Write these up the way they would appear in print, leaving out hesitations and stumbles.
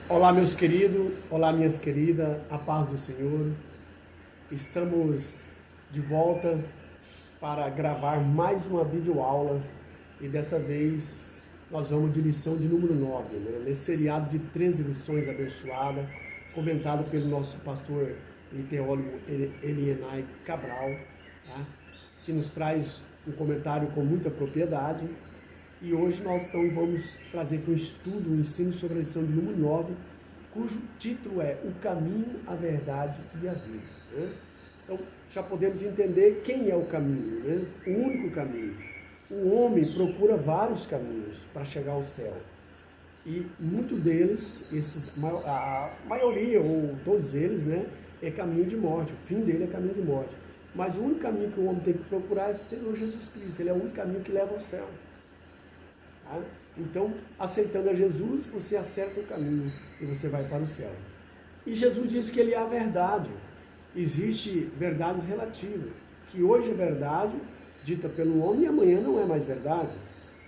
Olá, meus queridos, olá, minhas queridas, a paz do Senhor. Estamos de volta para gravar mais uma videoaula e dessa vez nós vamos de lição de número 9, né? Nesse seriado de 13 lições abençoadas, comentado pelo nosso pastor e teólogo Elienay Cabral, tá? Que nos traz um comentário com muita propriedade. E hoje nós então vamos trazer para o estudo, o ensino sobre a lição de número 9, cujo título é O Caminho, a Verdade e a Vida. Né? Então já podemos entender quem é o caminho, né? O único caminho. O homem procura vários caminhos para chegar ao céu. E muitos deles, a maioria ou todos eles, né, é caminho de morte. O fim dele é caminho de morte. Mas o único caminho que o homem tem que procurar é o Senhor Jesus Cristo. Ele é o único caminho que leva ao céu. Tá? Então, aceitando a Jesus, você acerta o caminho e você vai para o céu. E Jesus disse que ele é a verdade. Existe verdades relativas, que hoje é verdade, dita pelo homem, e amanhã não é mais verdade,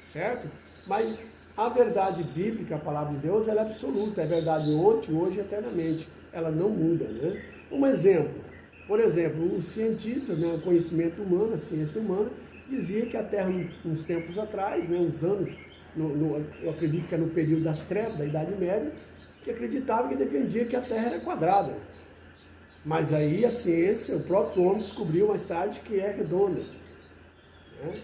certo? Mas a verdade bíblica, a palavra de Deus, ela é absoluta, é verdade ontem, hoje e eternamente. Ela não muda, né? Um exemplo, por exemplo, o cientista, né, o conhecimento humano, a ciência humana, dizia que a Terra, uns tempos atrás, né, uns anos, eu acredito que é no período das trevas, da Idade Média, que acreditava, que defendia que a Terra era quadrada. Mas aí a ciência, o próprio homem descobriu mais tarde que é redonda. Né?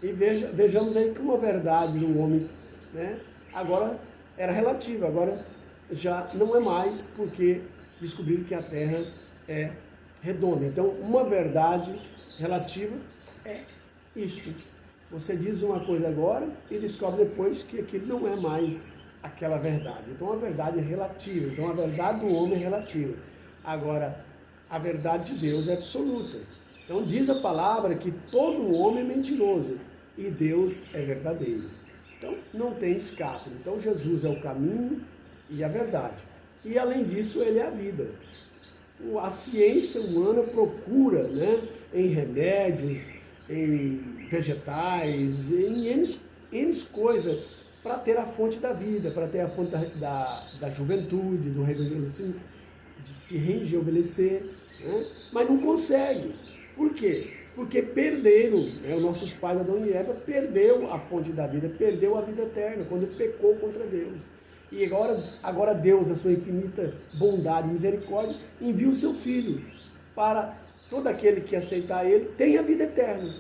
E vejamos aí que uma verdade do homem, né, agora era relativa, agora já não é mais, porque descobriram que a Terra é redonda. Então, uma verdade relativa é isto. Você diz uma coisa agora e descobre depois que aquilo não é mais aquela verdade. Então a verdade é relativa. Então a verdade do homem é relativa. Agora, a verdade de Deus é absoluta. Então diz a palavra que todo homem é mentiroso e Deus é verdadeiro. Então não tem escape. Então Jesus é o caminho e a verdade. E além disso, ele é a vida. A ciência humana procura, né, em remédios, em vegetais, em N coisas, para ter a fonte da vida, para ter a fonte da juventude, de se rejuvenescer, né? Mas não consegue. Por quê? Porque perderam, né? Os nossos pais, Adão e Eva, perdeu a fonte da vida, perdeu a vida eterna, quando pecou contra Deus. E agora Deus, a sua infinita bondade e misericórdia, envia o seu Filho para todo aquele que aceitar ele tem a vida eterna,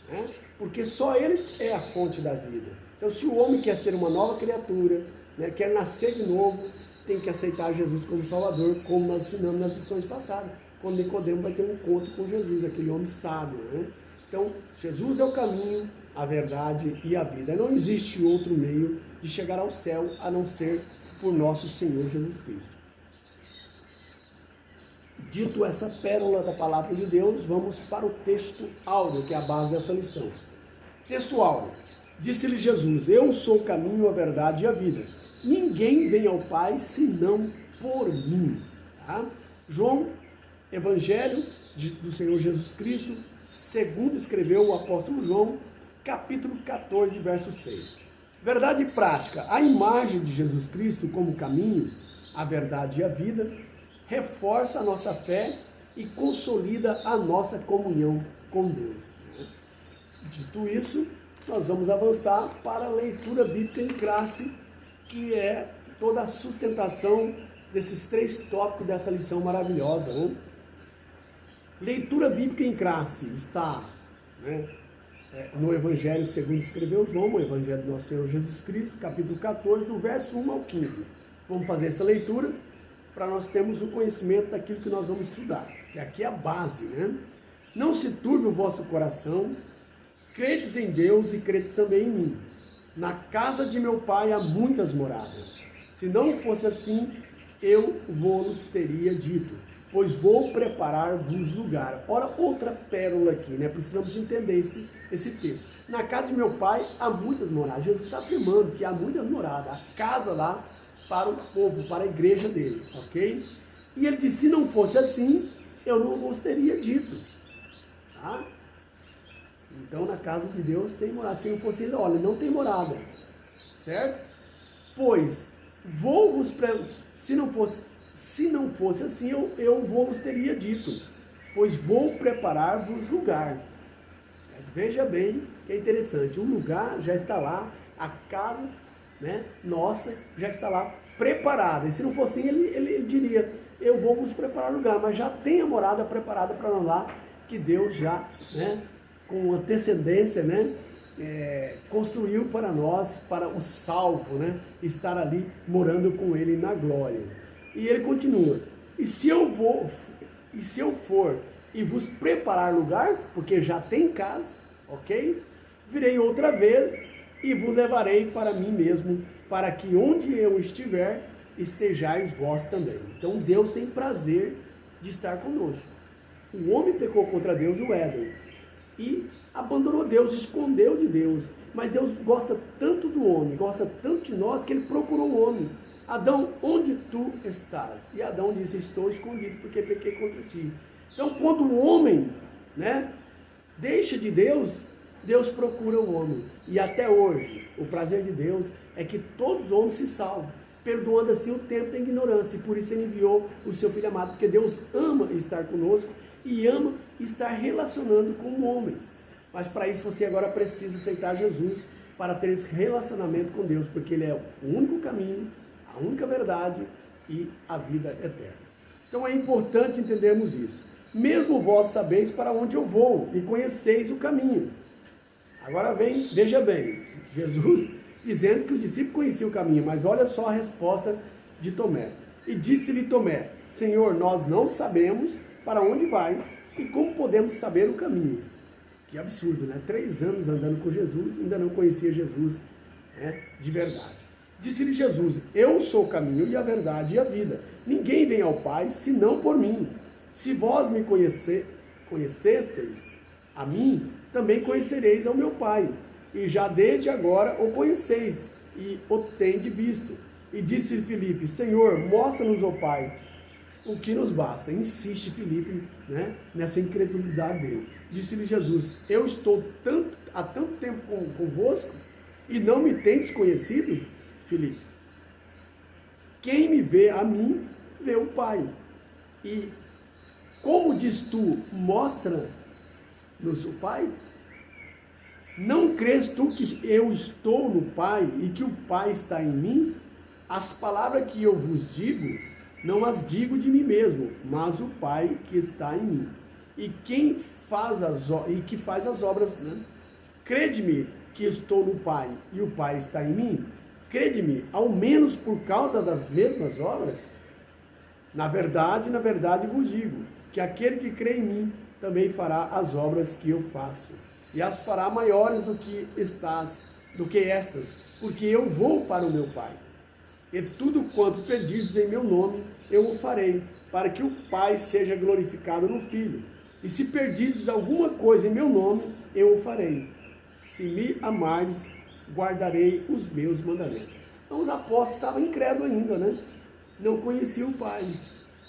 né? Porque só ele é a fonte da vida. Então, se o homem quer ser uma nova criatura, né, quer nascer de novo, tem que aceitar Jesus como Salvador, como nós ensinamos nas lições passadas, quando Nicodemo vai ter um encontro com Jesus, aquele homem sábio, né? Então, Jesus é o caminho, a verdade e a vida. Não existe outro meio de chegar ao céu a não ser por nosso Senhor Jesus Cristo. Dito essa pérola da palavra de Deus, vamos para o texto áureo, que é a base dessa lição. Texto áureo. Disse-lhe Jesus: Eu sou o caminho, a verdade e a vida. Ninguém vem ao Pai senão por mim. Tá? João, Evangelho do Senhor Jesus Cristo, segundo escreveu o apóstolo João, capítulo 14, verso 6. Verdade prática. A imagem de Jesus Cristo como caminho, a verdade e a vida reforça a nossa fé e consolida a nossa comunhão com Deus. Dito isso, nós vamos avançar para a leitura bíblica em classe, que é toda a sustentação desses três tópicos dessa lição maravilhosa. Né? Leitura bíblica em classe está, né, no Evangelho segundo escreveu João, o Evangelho do nosso Senhor Jesus Cristo, capítulo 14, do verso 1 ao 15. Vamos fazer essa leitura para nós termos o conhecimento daquilo que nós vamos estudar. E aqui é a base, né? Não se turbe o vosso coração, credes em Deus e credes também em mim. Na casa de meu pai há muitas moradas. Se não fosse assim, eu vos teria dito, pois vou preparar-vos lugar. Ora, outra pérola aqui, né? Precisamos entender esse texto. Na casa de meu pai há muitas moradas. Jesus está afirmando que há muitas moradas. A casa lá para o povo, para a igreja dele, ok? E ele disse, se não fosse assim, eu não vos teria dito. Tá? Então, na casa de Deus tem morada. Se não fosse ele, olha, não tem morada. Certo? Pois Se não fosse assim, eu vos teria dito, pois vou preparar-vos lugar. Veja bem que é interessante, o lugar já está lá, a casa, né, nossa já está lá preparada. E se não fosse assim, ele diria, eu vou vos preparar lugar, mas já tem a morada preparada para nós lá, que Deus já, né, com antecedência, né, construiu para nós, para o salvo, né, estar ali morando com ele na glória. E ele continua, e se eu for e vos preparar lugar, porque já tem casa, ok? Virei outra vez e vos levarei para mim mesmo, para que onde eu estiver, estejais vós também. Então Deus tem prazer de estar conosco. O homem pecou contra Deus no Éden e abandonou Deus, escondeu de Deus. Mas Deus gosta tanto do homem, gosta tanto de nós, que ele procurou o homem. Adão, onde tu estás? E Adão disse, estou escondido porque pequei contra ti. Então quando o homem, né, deixa de Deus, Deus procura o homem. E até hoje, o prazer de Deus é que todos os homens se salvam, perdoando assim o tempo da ignorância. E por isso ele enviou o seu Filho amado, porque Deus ama estar conosco e ama estar relacionando com o homem. Mas para isso você agora precisa aceitar Jesus para ter esse relacionamento com Deus, porque Ele é o único caminho, a única verdade e a vida eterna. Então é importante entendermos isso. Mesmo vós sabeis para onde eu vou e conheceis o caminho. Agora veja bem, Jesus dizendo que os discípulos conheciam o caminho, mas olha só a resposta de Tomé. E disse-lhe Tomé, Senhor, nós não sabemos para onde vais e como podemos saber o caminho. Que absurdo, né? 3 anos andando com Jesus, ainda não conhecia Jesus, né, de verdade. Disse-lhe Jesus, eu sou o caminho e a verdade e a vida. Ninguém vem ao Pai senão por mim. Se vós me conhecesseis a mim, também conhecereis ao meu Pai. E já desde agora o conheceis e o tendes visto. E disse Filipe, Senhor, mostra-nos o Pai, o que nos basta. Insiste Filipe, né, nessa incredulidade dele. Disse-lhe Jesus, eu estou há tanto tempo convosco e não me tendes conhecido, Filipe? Quem me vê a mim, vê o Pai. E como diz tu, mostra-nos o Pai? Não crês tu que eu estou no Pai e que o Pai está em mim? As palavras que eu vos digo, não as digo de mim mesmo, mas o Pai que está em mim. E quem faz as obras, né? Crede-me que estou no Pai e o Pai está em mim? Crede-me, ao menos por causa das mesmas obras? Na verdade vos digo, que aquele que crê em mim também fará as obras que eu faço. E as fará maiores do que estas, porque eu vou para o meu Pai. E tudo quanto pedirdes em meu nome, eu o farei, para que o Pai seja glorificado no Filho. E se pedirdes alguma coisa em meu nome, eu o farei. Se me amardes, guardarei os meus mandamentos. Então os apóstolos estavam incrédulos ainda, né? Não conheciam o Pai.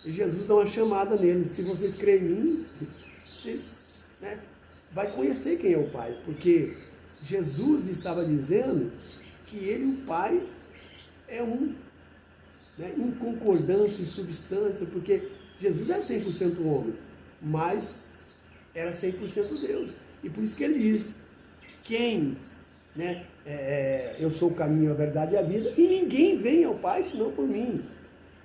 E Jesus dá uma chamada neles. Se vocês creem em mim, vocês, né, vai conhecer quem é o Pai. Porque Jesus estava dizendo que ele e o Pai é um, né, em concordância, em substância, porque Jesus é 100% homem, mas era 100% Deus. E por isso que ele diz, né, eu sou o caminho, a verdade e a vida, e ninguém vem ao Pai senão por mim.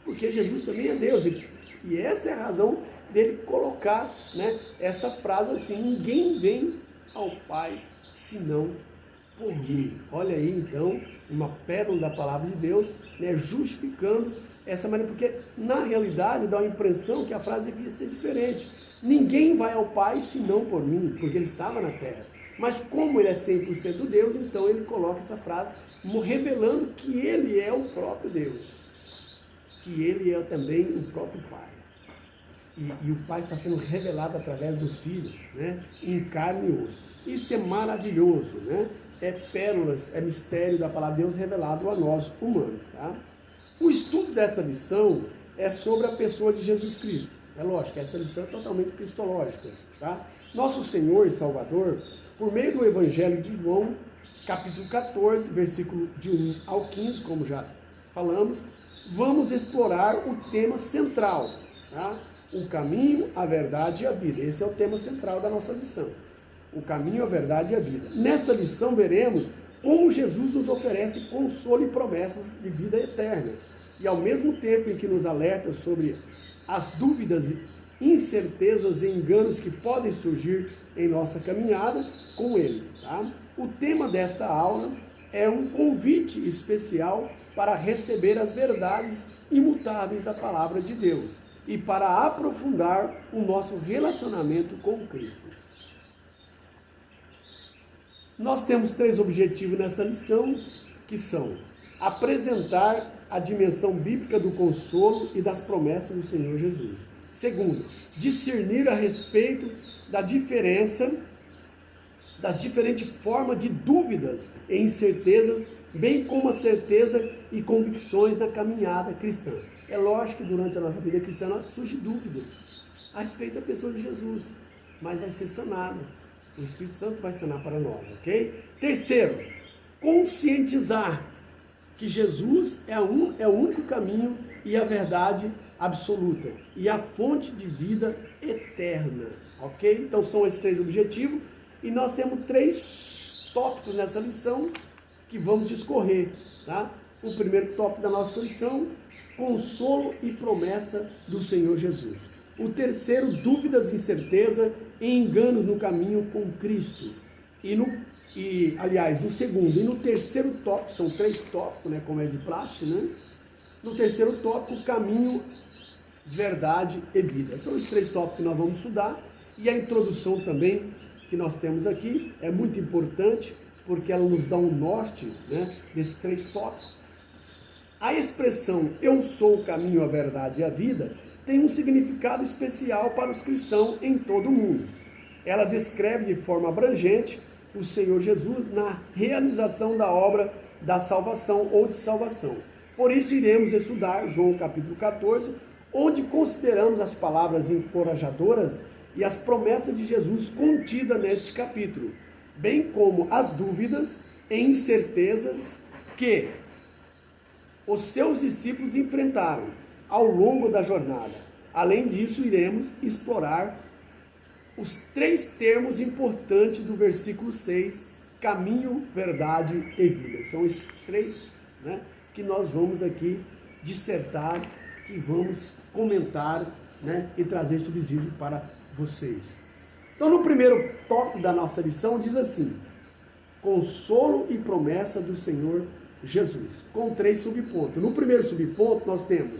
Porque Jesus também é Deus. E essa é a razão dele colocar, né, essa frase assim, ninguém vem ao Pai senão por mim. Olha aí então, uma pérola da palavra de Deus, né, justificando essa maneira, porque na realidade dá a impressão que a frase devia ser diferente. Ninguém vai ao Pai senão por mim, porque ele estava na terra. Mas como ele é 100% Deus, então ele coloca essa frase revelando que ele é o próprio Deus, que ele é também o próprio Pai. E o Pai está sendo revelado através do Filho, né, em carne e osso. Isso é maravilhoso, né? É pérolas, é mistério da palavra de Deus revelado a nós humanos, tá? O estudo dessa lição é sobre a pessoa de Jesus Cristo. É lógico, essa lição é totalmente cristológica, tá? Nosso Senhor e Salvador, por meio do Evangelho de João, capítulo 14, versículo de 1 ao 15, como já falamos, vamos explorar o tema central, tá? O caminho, a verdade e a vida. Esse é o tema central da nossa lição. O caminho, a verdade e a vida. Nesta lição veremos como Jesus nos oferece consolo e promessas de vida eterna. E ao mesmo tempo em que nos alerta sobre as dúvidas, incertezas e enganos que podem surgir em nossa caminhada com Ele. Tá? O tema desta aula é um convite especial para receber as verdades imutáveis da Palavra de Deus e para aprofundar o nosso relacionamento com Cristo. Nós temos 3 objetivos nessa lição, que são apresentar a dimensão bíblica do consolo e das promessas do Senhor Jesus. Segundo, discernir a respeito da diferença, das diferentes formas de dúvidas e incertezas, bem como a certeza e convicções na caminhada cristã. É lógico que durante a nossa vida cristã surgem dúvidas a respeito da pessoa de Jesus, mas vai ser sanada. O Espírito Santo vai sanar para nós, ok? Terceiro, conscientizar que Jesus é o único caminho e a verdade absoluta e a fonte de vida eterna, ok? Então são esses 3 objetivos e nós temos 3 tópicos nessa lição que vamos discorrer, tá? O primeiro tópico da nossa lição, consolo e promessa do Senhor Jesus. O terceiro, dúvidas, incerteza e enganos no caminho com Cristo. No segundo e no terceiro tópico, são 3 tópicos, né, como é de praxe, né? No terceiro tópico, caminho, verdade e vida. São os 3 tópicos que nós vamos estudar e a introdução também que nós temos aqui é muito importante porque ela nos dá um norte, né, desses 3 tópicos. A expressão eu sou o caminho, a verdade e a vida tem um significado especial para os cristãos em todo o mundo. Ela descreve de forma abrangente o Senhor Jesus na realização da obra da salvação ou de salvação. Por isso iremos estudar João capítulo 14, onde consideramos as palavras encorajadoras e as promessas de Jesus contidas neste capítulo, bem como as dúvidas e incertezas que os seus discípulos enfrentaram ao longo da jornada. Além disso, iremos explorar os 3 termos importantes do versículo 6, caminho, verdade e vida. São os 3, né, que nós vamos aqui dissertar, que vamos comentar, né, e trazer subsídio para vocês. Então, no primeiro tópico da nossa lição, diz assim: consolo e promessa do Senhor Jesus, com 3 subpontos. No primeiro subponto, nós temos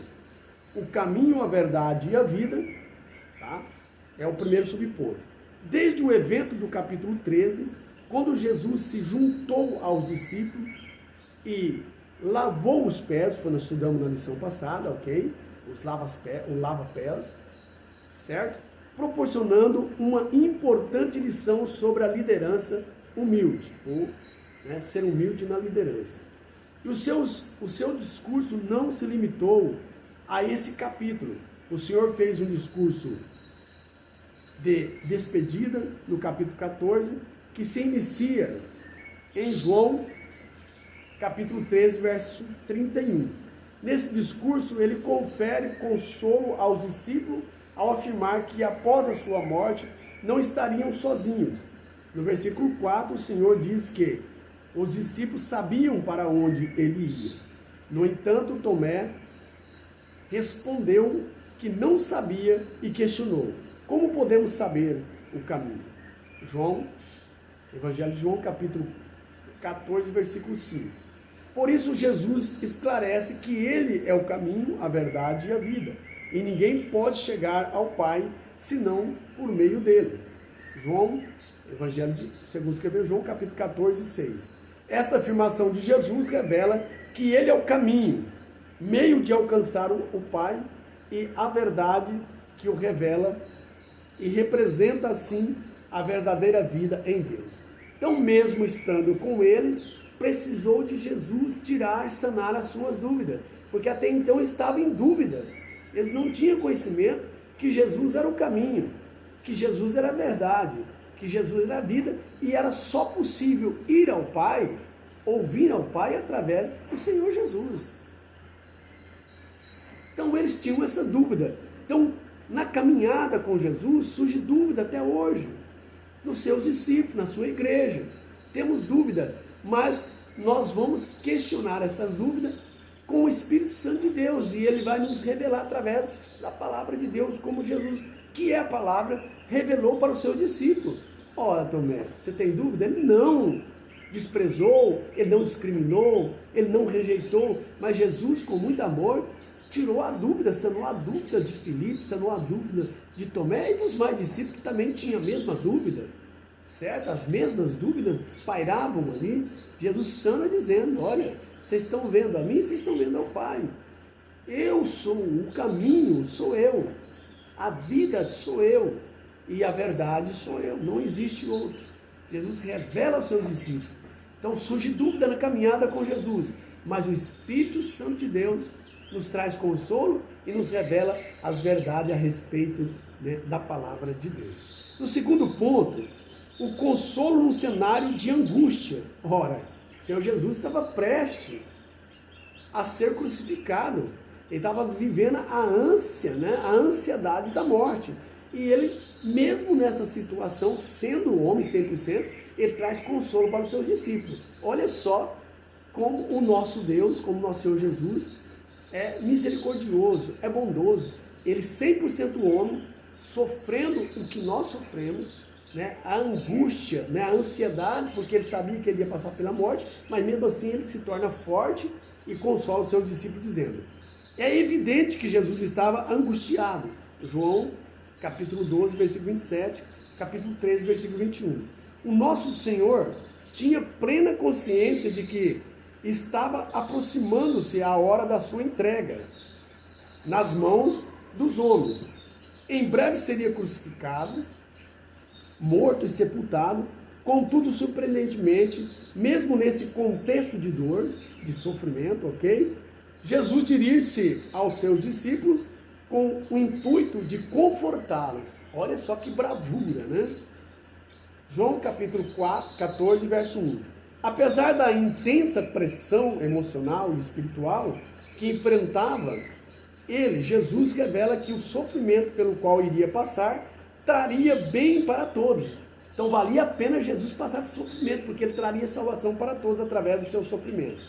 o caminho, a verdade e a vida, tá? É o primeiro subponto. Desde o evento do capítulo 13, quando Jesus se juntou aos discípulos e lavou os pés, foi nós estudamos na lição passada, ok? O lava-pés, certo? Proporcionando uma importante lição sobre a liderança humilde, ou, né, ser humilde na liderança. E o seu discurso não se limitou a esse capítulo. O Senhor fez um discurso de despedida no capítulo 14, que se inicia em João capítulo 13, verso 31. Nesse discurso, ele confere consolo aos discípulos ao afirmar que após a sua morte não estariam sozinhos. No versículo 4, o Senhor diz que os discípulos sabiam para onde ele ia. No entanto, Tomé respondeu que não sabia e questionou: como podemos saber o caminho? Evangelho de João, capítulo 14, versículo 5. Por isso Jesus esclarece que ele é o caminho, a verdade e a vida, e ninguém pode chegar ao Pai senão por meio dele. Evangelho segundo escreveu João, capítulo 14, 6. Esta afirmação de Jesus revela que ele é o caminho, meio de alcançar o Pai, e a verdade que o revela e representa assim a verdadeira vida em Deus. Então, mesmo estando com eles, precisou de Jesus tirar e sanar as suas dúvidas, porque até então estavam em dúvida. Eles não tinham conhecimento que Jesus era o caminho, que Jesus era a verdade, que Jesus era a vida, e era só possível ir ao Pai, ouvir ao Pai através do Senhor Jesus. Então eles tinham essa dúvida. Então, na caminhada com Jesus, surge dúvida até hoje, nos seus discípulos, na sua igreja. Temos dúvida, mas nós vamos questionar essas dúvidas com o Espírito Santo de Deus, e ele vai nos revelar através da palavra de Deus, como Jesus, que é a palavra, revelou para o seu discípulo. Ora, Tomé, você tem dúvida? Ele não desprezou, ele não discriminou, ele não rejeitou, mas Jesus, com muito amor, tirou a dúvida, sanou a dúvida de Filipe, sanou a dúvida de Tomé e dos mais discípulos que também tinham a mesma dúvida, certo? As mesmas dúvidas pairavam ali. Jesus sana dizendo: olha, vocês estão vendo a mim, vocês estão vendo ao Pai. Eu sou o caminho, sou eu. A vida sou eu. E a verdade sou eu. Não existe outro. Jesus revela aos seus discípulos. Então surge dúvida na caminhada com Jesus. Mas o Espírito Santo de Deus nos traz consolo e nos revela as verdades a respeito, né, da palavra de Deus. No segundo ponto, o consolo num cenário de angústia. Ora, o Senhor Jesus estava prestes a ser crucificado. Ele estava vivendo a ânsia, né, a ansiedade da morte. E ele, mesmo nessa situação, sendo homem 100%, ele traz consolo para os seus discípulos. Olha só como o nosso Deus, como o nosso Senhor Jesus, é misericordioso, é bondoso. Ele 100% homem, sofrendo o que nós sofremos, né? A angústia, né? A ansiedade, porque ele sabia que ele ia passar pela morte, mas mesmo assim ele se torna forte e consola os seus discípulos dizendo: é evidente que Jesus estava angustiado. João capítulo 12, versículo 27, capítulo 13, versículo 21. O nosso Senhor tinha plena consciência de que estava aproximando-se a hora da sua entrega nas mãos dos homens. Em breve seria crucificado, morto e sepultado. Contudo, surpreendentemente, mesmo nesse contexto de dor, de sofrimento, ok? Jesus dirige-se aos seus discípulos com o intuito de confortá-los. Olha só que bravura, né? João capítulo 14, verso 1. Apesar da intensa pressão emocional e espiritual que enfrentava, Jesus, revela que o sofrimento pelo qual iria passar traria bem para todos. Então valia a pena Jesus passar por sofrimento, porque ele traria salvação para todos através do seu sofrimento.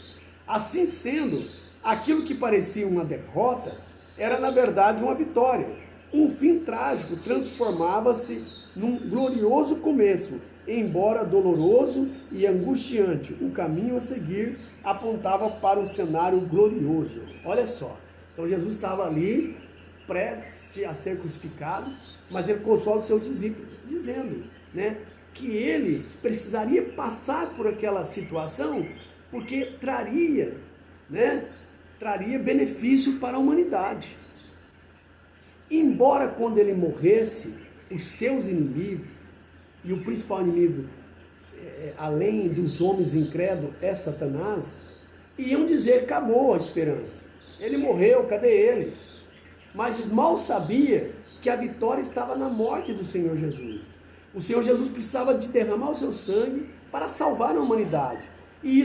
Assim sendo, aquilo que parecia uma derrota era na verdade uma vitória. Um fim trágico transformava-se num glorioso começo. Embora doloroso e angustiante, o caminho a seguir apontava para um cenário glorioso. Olha só, então Jesus estava ali, prestes a ser crucificado, mas ele consola os seus discípulos, dizendo, né, que ele precisaria passar por aquela situação, porque traria benefício para a humanidade. Embora quando ele morresse, os seus inimigos, e o principal inimigo, além dos homens incrédulos, é Satanás, iam dizer: acabou a esperança, ele morreu, cadê ele? Mas mal sabia que a vitória estava na morte do Senhor Jesus. O Senhor Jesus precisava de derramar o seu sangue para salvar a humanidade, e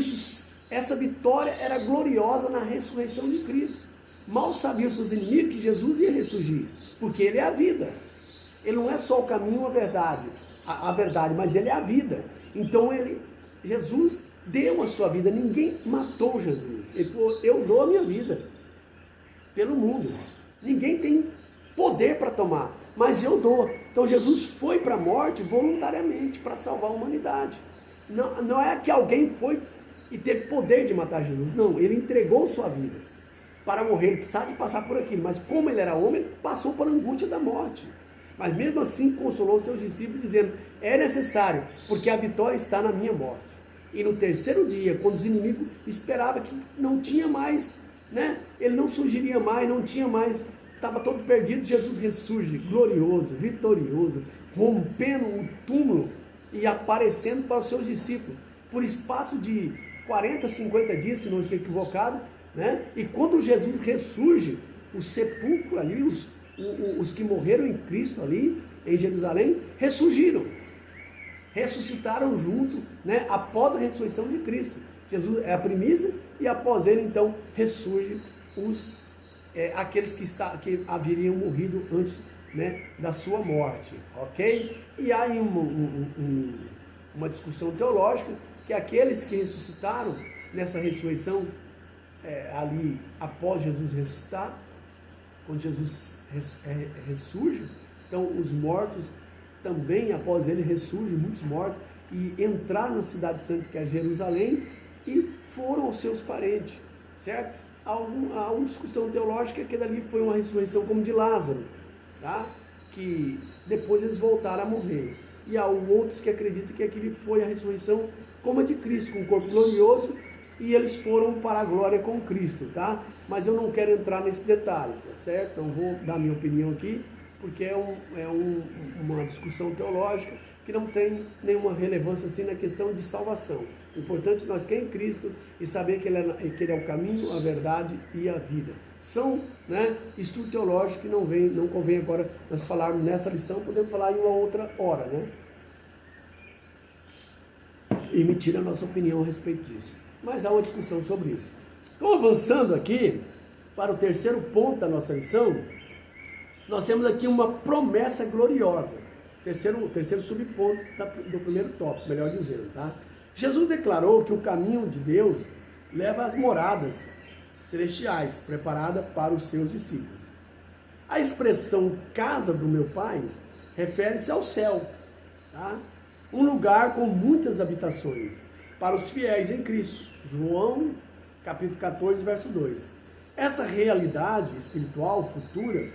essa vitória era gloriosa na ressurreição de Cristo. Mal sabiam os seus inimigos que Jesus ia ressurgir, porque ele é a vida. Ele não é só o caminho, a verdade, mas ele é a vida. Então Jesus deu a sua vida. Ninguém matou Jesus. Ele falou: eu dou a minha vida pelo mundo. Ninguém tem poder para tomar, mas eu dou. Então Jesus foi para a morte voluntariamente para salvar a humanidade. Não é que alguém foi e teve poder de matar Jesus. Não, ele entregou sua vida para morrer. Ele precisava de passar por aquilo, mas como ele era homem, ele passou por a angústia da morte. Mas mesmo assim consolou seus discípulos dizendo: é necessário, porque a vitória está na minha morte. E no terceiro dia, quando os inimigos esperavam que não tinha mais, né? Ele não surgiria mais, não tinha mais, estava todo perdido, Jesus ressurge, glorioso, vitorioso, rompendo o túmulo e aparecendo para os seus discípulos, por espaço de 40, 50 dias, se não estou equivocado, né? E quando Jesus ressurge, o sepulcro ali, os que morreram em Cristo ali, em Jerusalém, ressurgiram, ressuscitaram junto, né, após a ressurreição de Cristo. Jesus é a primícia, e após ele então ressurge os aqueles que haveriam morrido antes, né, da sua morte, ok? E há aí uma discussão teológica que aqueles que ressuscitaram nessa ressurreição, ali após Jesus ressuscitar, quando Jesus ressurge, então os mortos também após ele ressurgem, muitos mortos, e entraram na cidade santa que é Jerusalém e foram aos seus parentes, certo? Há uma discussão teológica que dali foi uma ressurreição como de Lázaro, tá? Que depois eles voltaram a morrer. E há outros que acreditam que aquilo foi a ressurreição como a de Cristo, com o corpo glorioso, e eles foram para a glória com Cristo, tá? Mas eu não quero entrar nesse detalhe, tá certo? Não vou dar minha opinião aqui, porque uma discussão teológica que não tem nenhuma relevância assim na questão de salvação. O importante é nós que é em Cristo e saber que ele é o caminho, a verdade e a vida. São, né, estudo teológico que não convém agora nós falarmos nessa lição, podemos falar em uma outra hora, né? Emitir a nossa opinião a respeito disso. Mas há uma discussão sobre isso. Então, avançando aqui para o terceiro ponto da nossa lição, nós temos aqui uma promessa gloriosa. Terceiro subponto do primeiro tópico, melhor dizendo, tá? Jesus declarou que o caminho de Deus leva às moradas celestiais, preparada para os seus discípulos. A expressão casa do meu Pai refere-se ao céu, tá? Um lugar com muitas habitações para os fiéis em Cristo. João, capítulo 14, verso 2. Essa realidade espiritual futura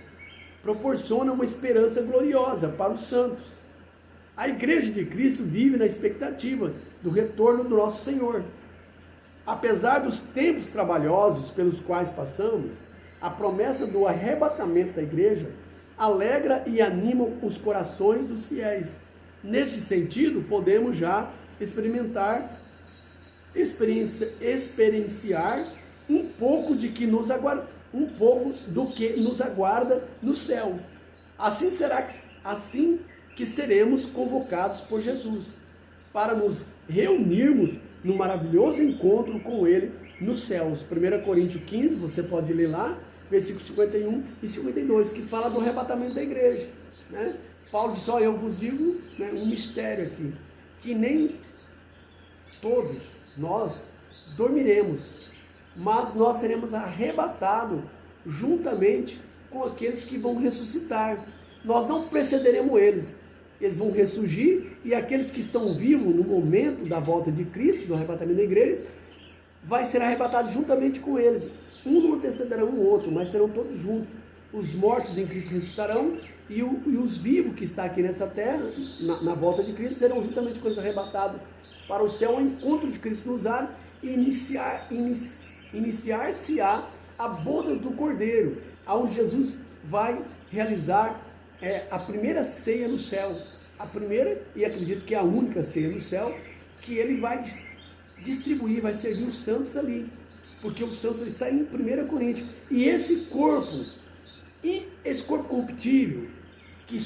proporciona uma esperança gloriosa para os santos. A igreja de Cristo vive na expectativa do retorno do nosso Senhor. Apesar dos tempos trabalhosos pelos quais passamos, a promessa do arrebatamento da igreja alegra e anima os corações dos fiéis. Nesse sentido, podemos já experienciar um pouco do que nos aguarda no céu. Assim que seremos convocados por Jesus para nos reunirmos num maravilhoso encontro com Ele nos céus. 1 Coríntios 15, você pode ler lá, versículos 51 e 52, que fala do arrebatamento da igreja, né? Paulo diz: eu vos digo, né, um mistério aqui, que nem todos nós dormiremos, mas nós seremos arrebatados juntamente com aqueles que vão ressuscitar. Nós não precederemos eles vão ressurgir, e aqueles que estão vivos no momento da volta de Cristo, do arrebatamento da igreja, vai ser arrebatado juntamente com eles. Um não antecederá um outro, mas serão todos juntos. Os mortos em Cristo ressuscitarão, e os vivos que estão aqui nessa terra, na volta de Cristo, serão juntamente com eles arrebatados para o céu, ao encontro de Cristo nos ares, e iniciar-se-á a boda do Cordeiro, onde Jesus vai realizar a primeira ceia no céu, a primeira, e acredito que é a única ceia no céu, que ele vai distribuir, vai servir os santos ali, porque os santos eles saem em 1 Coríntios, e esse corpo corruptível, que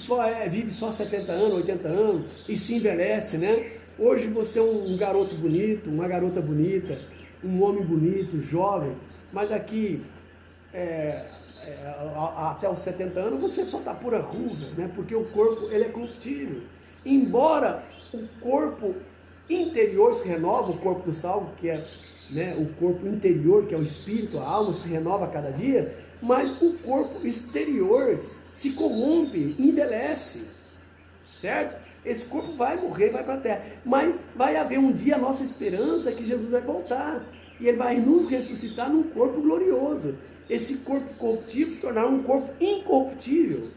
vive só 70 anos, 80 anos, e se envelhece, né? Hoje você é um garoto bonito, uma garota bonita, um homem bonito, jovem, mas aqui, até os 70 anos, você só está pura ruga, né? Porque o corpo ele é corruptível. Embora o corpo interior se renova, o corpo do salvo, que é, né, o corpo interior, que é o espírito, a alma, se renova a cada dia, mas o corpo exterior se corrompe, envelhece, certo? Esse corpo vai morrer, vai para a terra, mas vai haver um dia, a nossa esperança é que Jesus vai voltar, e Ele vai nos ressuscitar num corpo glorioso. Esse corpo corruptível se tornar um corpo incorruptível,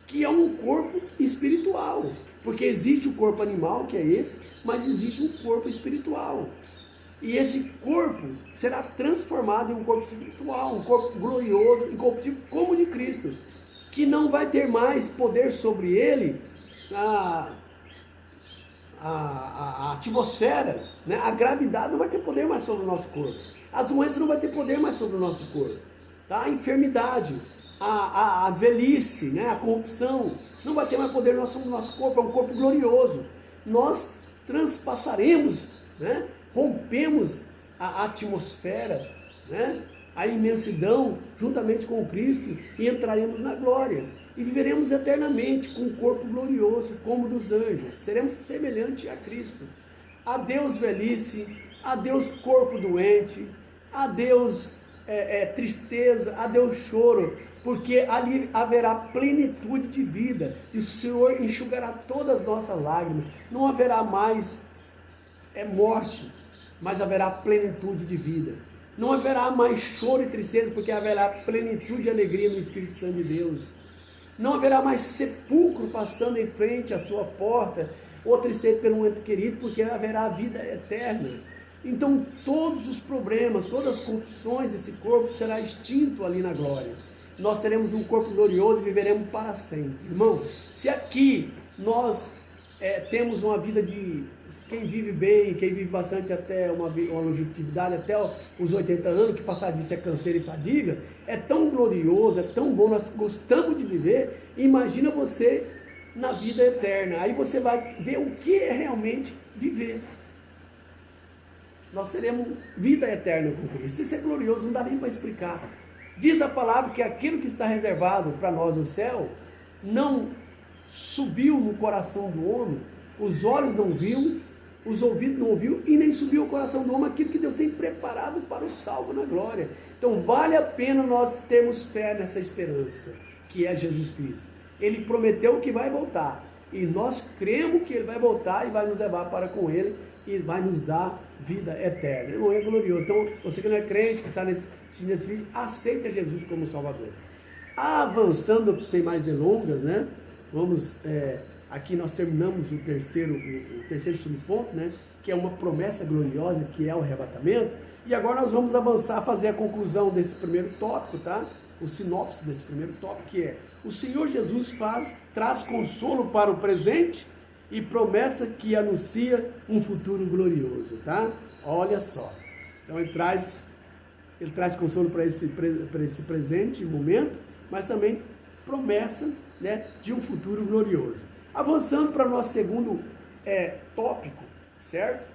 que é um corpo espiritual, porque existe o corpo animal, que é esse, mas existe um corpo espiritual, e esse corpo será transformado em um corpo espiritual, um corpo glorioso, incorruptível, como o de Cristo, que não vai ter mais poder sobre ele, a atmosfera, né? A gravidade não vai ter poder mais sobre o nosso corpo, as doenças não vai ter poder mais sobre o nosso corpo, tá? A enfermidade, a velhice, né? A corrupção, não vai ter mais poder sobre o nosso corpo, é um corpo glorioso. Nós transpassaremos, né? Rompemos a atmosfera, né? a imensidão juntamente com Cristo e entraremos na glória. E viveremos eternamente com um corpo glorioso como dos anjos. Seremos semelhantes a Cristo. Adeus velhice, adeus corpo doente, adeus tristeza, adeus choro, porque ali haverá plenitude de vida, e o Senhor enxugará todas as nossas lágrimas. Não haverá mais morte, mas haverá plenitude de vida. Não haverá mais choro e tristeza, porque haverá plenitude e alegria no Espírito Santo de Deus. Não haverá mais sepulcro passando em frente à sua porta, ou tristeza pelo ente querido, porque haverá vida eterna. Então todos os problemas, todas as corrupções desse corpo será extinto ali na glória. Nós teremos um corpo glorioso e viveremos para sempre. Irmão, se aqui nós temos uma vida de quem vive bem, quem vive bastante até uma longevidade, até os 80 anos, que passar disso é câncer e fadiga, é tão glorioso, é tão bom, nós gostamos de viver. Imagina você na vida eterna, aí você vai ver o que é realmente viver. Nós teremos vida eterna com Cristo. Isso é glorioso, não dá nem para explicar. Diz a palavra que aquilo que está reservado para nós no céu não subiu no coração do homem, os olhos não viram, os ouvidos não ouviram e nem subiu ao coração do homem aquilo que Deus tem preparado para o salvo na glória. Então vale a pena nós termos fé nessa esperança, que é Jesus Cristo. Ele prometeu que vai voltar, e nós cremos que Ele vai voltar e vai nos levar para com Ele, e vai nos dar vida eterna. Não é glorioso? Então, você que não é crente, que está nesse vídeo, aceita Jesus como Salvador. Avançando, sem mais delongas, né? Vamos, aqui nós terminamos o terceiro subponto, né? Que é uma promessa gloriosa, que é o arrebatamento. E agora nós vamos avançar a fazer a conclusão desse primeiro tópico, tá? O sinopse desse primeiro tópico, que é: o Senhor Jesus traz consolo para o presente e promessa que anuncia um futuro glorioso, tá? Olha só. Então ele traz consolo para esse presente momento, mas também promessa, né, de um futuro glorioso. Avançando para o nosso segundo tópico, certo?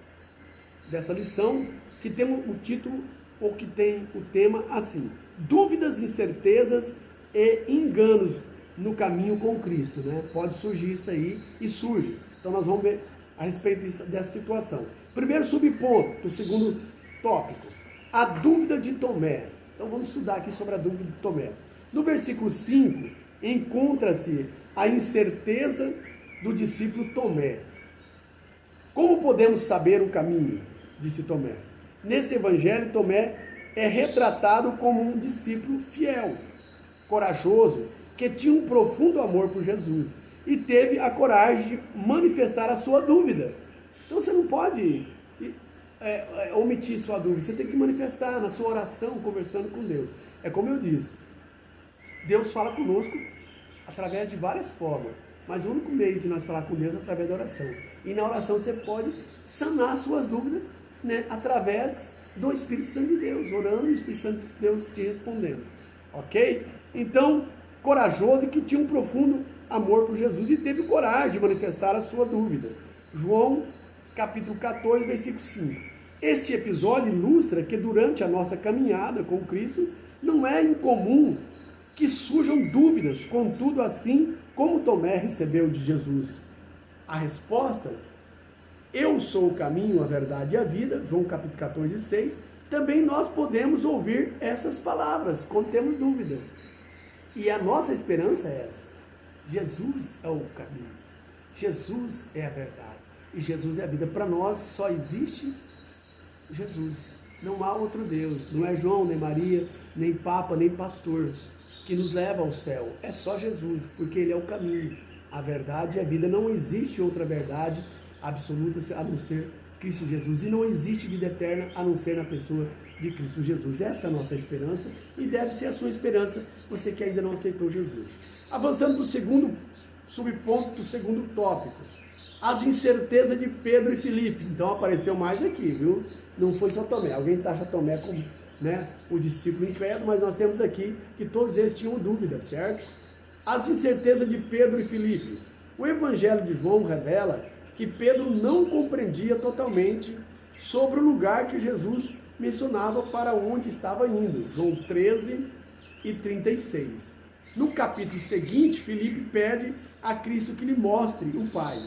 Dessa lição, que tem o título, ou que tem o tema assim: dúvidas, incertezas e enganos no caminho com Cristo, né? Pode surgir isso aí, e surge. Então nós vamos ver a respeito dessa situação. Primeiro subponto, do segundo tópico, a dúvida de Tomé. Então vamos estudar aqui sobre a dúvida de Tomé. No versículo 5, encontra-se a incerteza do discípulo Tomé. Como podemos saber o caminho? Disse Tomé. Nesse evangelho, Tomé é retratado como um discípulo fiel, corajoso, que tinha um profundo amor por Jesus e teve a coragem de manifestar a sua dúvida. Então você não pode omitir sua dúvida, você tem que manifestar na sua oração, conversando com Deus. É como eu disse, Deus fala conosco através de várias formas, mas o único meio de nós falar com Deus é através da oração. E na oração você pode sanar suas dúvidas, né, através do Espírito Santo de Deus, orando e o Espírito Santo de Deus te respondendo. Ok? Então, corajoso e que tinha um profundo amor por Jesus e teve coragem de manifestar a sua dúvida. João, capítulo 14, versículo 5. Este episódio ilustra que durante a nossa caminhada com Cristo não é incomum que surjam dúvidas, contudo, assim como Tomé recebeu de Jesus a resposta: eu sou o caminho, a verdade e a vida, João capítulo 14, 6, também nós podemos ouvir essas palavras quando temos dúvida. E a nossa esperança é essa: Jesus é o caminho, Jesus é a verdade e Jesus é a vida. Para nós só existe Jesus, não há outro Deus, não é João, nem Maria, nem Papa, nem pastor que nos leva ao céu, é só Jesus, porque Ele é o caminho, a verdade e a vida. Não existe outra verdade absoluta a não ser Cristo Jesus, e não existe vida eterna a não ser na pessoa de Cristo Jesus. Essa é a nossa esperança e deve ser a sua esperança, você que ainda não aceitou Jesus. Avançando para o segundo subponto, do segundo tópico, as incertezas de Pedro e Filipe. Então apareceu mais aqui, viu? Não foi só Tomé. Alguém taxa Tomé como, né, o discípulo incrédulo, mas nós temos aqui que todos eles tinham dúvida, certo? As incertezas de Pedro e Filipe. O Evangelho de João revela que Pedro não compreendia totalmente sobre o lugar que Jesus mencionava para onde estava indo. João 13:36. No capítulo seguinte, Filipe pede a Cristo que lhe mostre o Pai.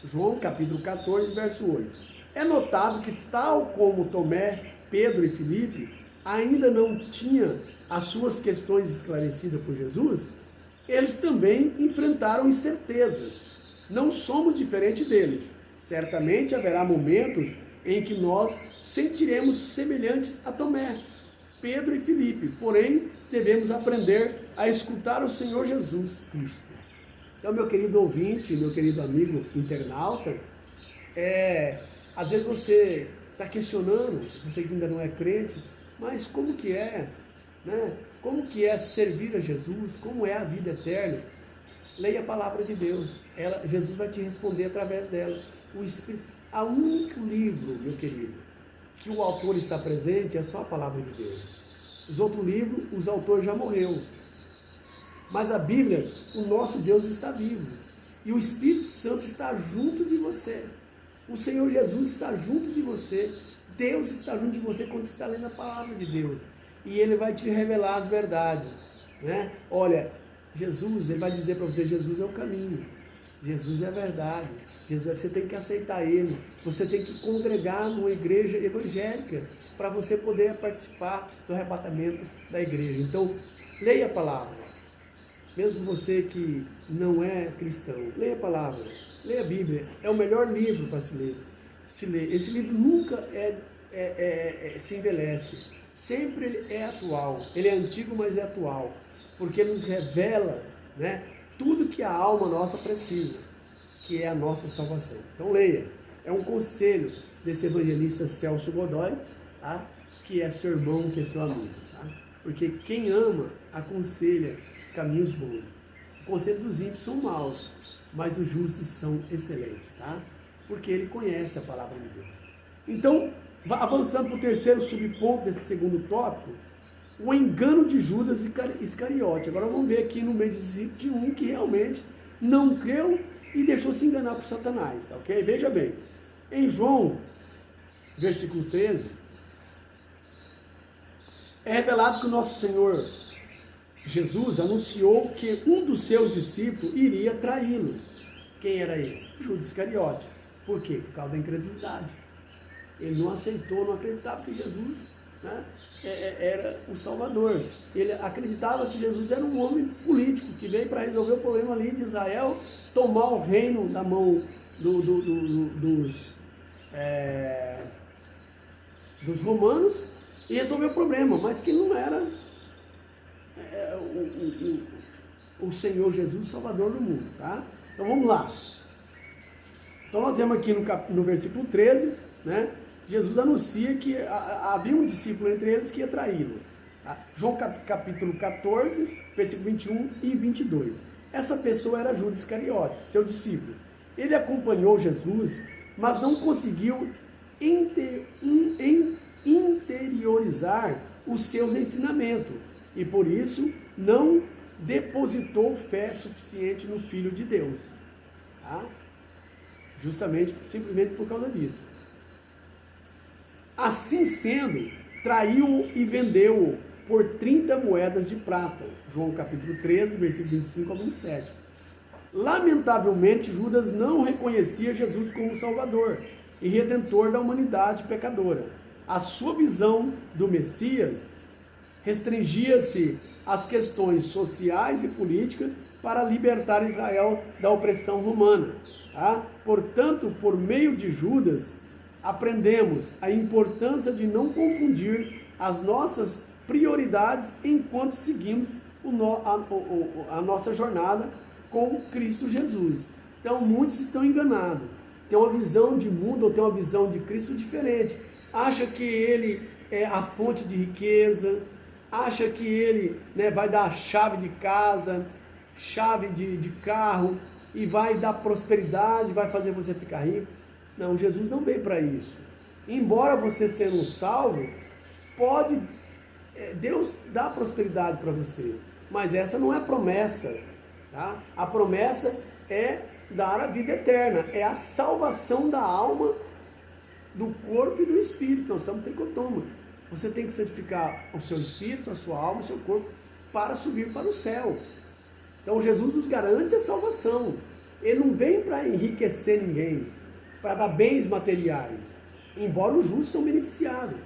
João capítulo 14, verso 8. É notado que, tal como Tomé, Pedro e Filipe ainda não tinham as suas questões esclarecidas por Jesus, eles também enfrentaram incertezas. Não somos diferentes deles. Certamente haverá momentos em que nós sentiremos semelhantes a Tomé, Pedro e Filipe, porém devemos aprender a escutar o Senhor Jesus Cristo. Então, meu querido ouvinte, meu querido amigo internauta, às vezes você está questionando, você que ainda não é crente, mas como que é, né? Como que é servir a Jesus? Como é a vida eterna? Leia a palavra de Deus. Jesus vai te responder através dela. O único livro, meu querido, que o autor está presente é só a palavra de Deus. Os outros livros, os autores já morreu. Mas a Bíblia, o nosso Deus está vivo. E o Espírito Santo está junto de você. O Senhor Jesus está junto de você. Deus está junto de você quando você está lendo a palavra de Deus. E Ele vai te revelar as verdades, né? Olha, Jesus, Ele vai dizer para você, Jesus é o caminho. Jesus é a verdade. Jesus, você tem que aceitar Ele. Você tem que congregar numa igreja evangélica para você poder participar do arrebatamento da igreja. Então, leia a palavra. Mesmo você que não é cristão, leia a palavra, leia a Bíblia. É o melhor livro para se ler. Esse livro nunca se envelhece. Sempre ele é atual. Ele é antigo, mas é atual. Porque ele nos revela, né, tudo que a alma nossa precisa, que é a nossa salvação. Então leia. É um conselho desse evangelista Celso Godoy, tá? Que é seu irmão, que é seu amigo. Tá? Porque quem ama, aconselha caminhos bons. O conselho dos ímpios são maus, mas os justos são excelentes, tá? Porque ele conhece a palavra de Deus. Então, avançando para o terceiro subponto desse segundo tópico, o engano de Judas Iscariote. Agora vamos ver aqui no meio de um que realmente não creu e deixou se enganar por Satanás, ok? Veja bem, em João, versículo 13, é revelado que o nosso Senhor Jesus anunciou que um dos seus discípulos iria traí-lo. Quem era esse? Judas Iscariote. Por quê? Por causa da incredulidade. Ele não aceitou, não acreditava que Jesus, né, era o Salvador. Ele acreditava que Jesus era um homem político, que veio para resolver o problema ali de Israel, tomar o reino da mão dos romanos e resolver o problema, mas que não era o Senhor Jesus, Salvador do mundo, tá? Então vamos lá. Então nós vemos aqui no versículo 13, né? Jesus anuncia que havia um discípulo entre eles que ia traí-lo. Tá? João capítulo 14, versículo 21 e 22. Essa pessoa era Judas Iscariote, seu discípulo. Ele acompanhou Jesus, mas não conseguiu interiorizar os seus ensinamentos. E por isso não depositou fé suficiente no Filho de Deus. Tá? Simplesmente por causa disso. Assim sendo, traiu-o e vendeu-o por 30 moedas de prata. João capítulo 13, versículo 25 a 27. Lamentavelmente, Judas não reconhecia Jesus como Salvador e Redentor da humanidade pecadora. A sua visão do Messias restringia-se às questões sociais e políticas para libertar Israel da opressão romana. Tá? Portanto, por meio de Judas, aprendemos a importância de não confundir as nossas prioridades enquanto seguimos a nossa jornada com Cristo Jesus. Então, muitos estão enganados. Tem uma visão de mundo ou tem uma visão de Cristo diferente. Acha que Ele é a fonte de riqueza, acha que Ele, né, vai dar a chave de casa, chave de carro, e vai dar prosperidade, vai fazer você ficar rico. Não, Jesus não veio para isso. Embora você sendo um salvo, Deus dá prosperidade para você, mas essa não é a promessa. Tá? A promessa é dar a vida eterna, é a salvação da alma do corpo e do espírito. Nós somos tricotoma. Você tem que santificar o seu espírito, a sua alma, o seu corpo, para subir para o céu. Então Jesus nos garante a salvação. Ele não vem para enriquecer ninguém, para dar bens materiais, embora os justos são beneficiados.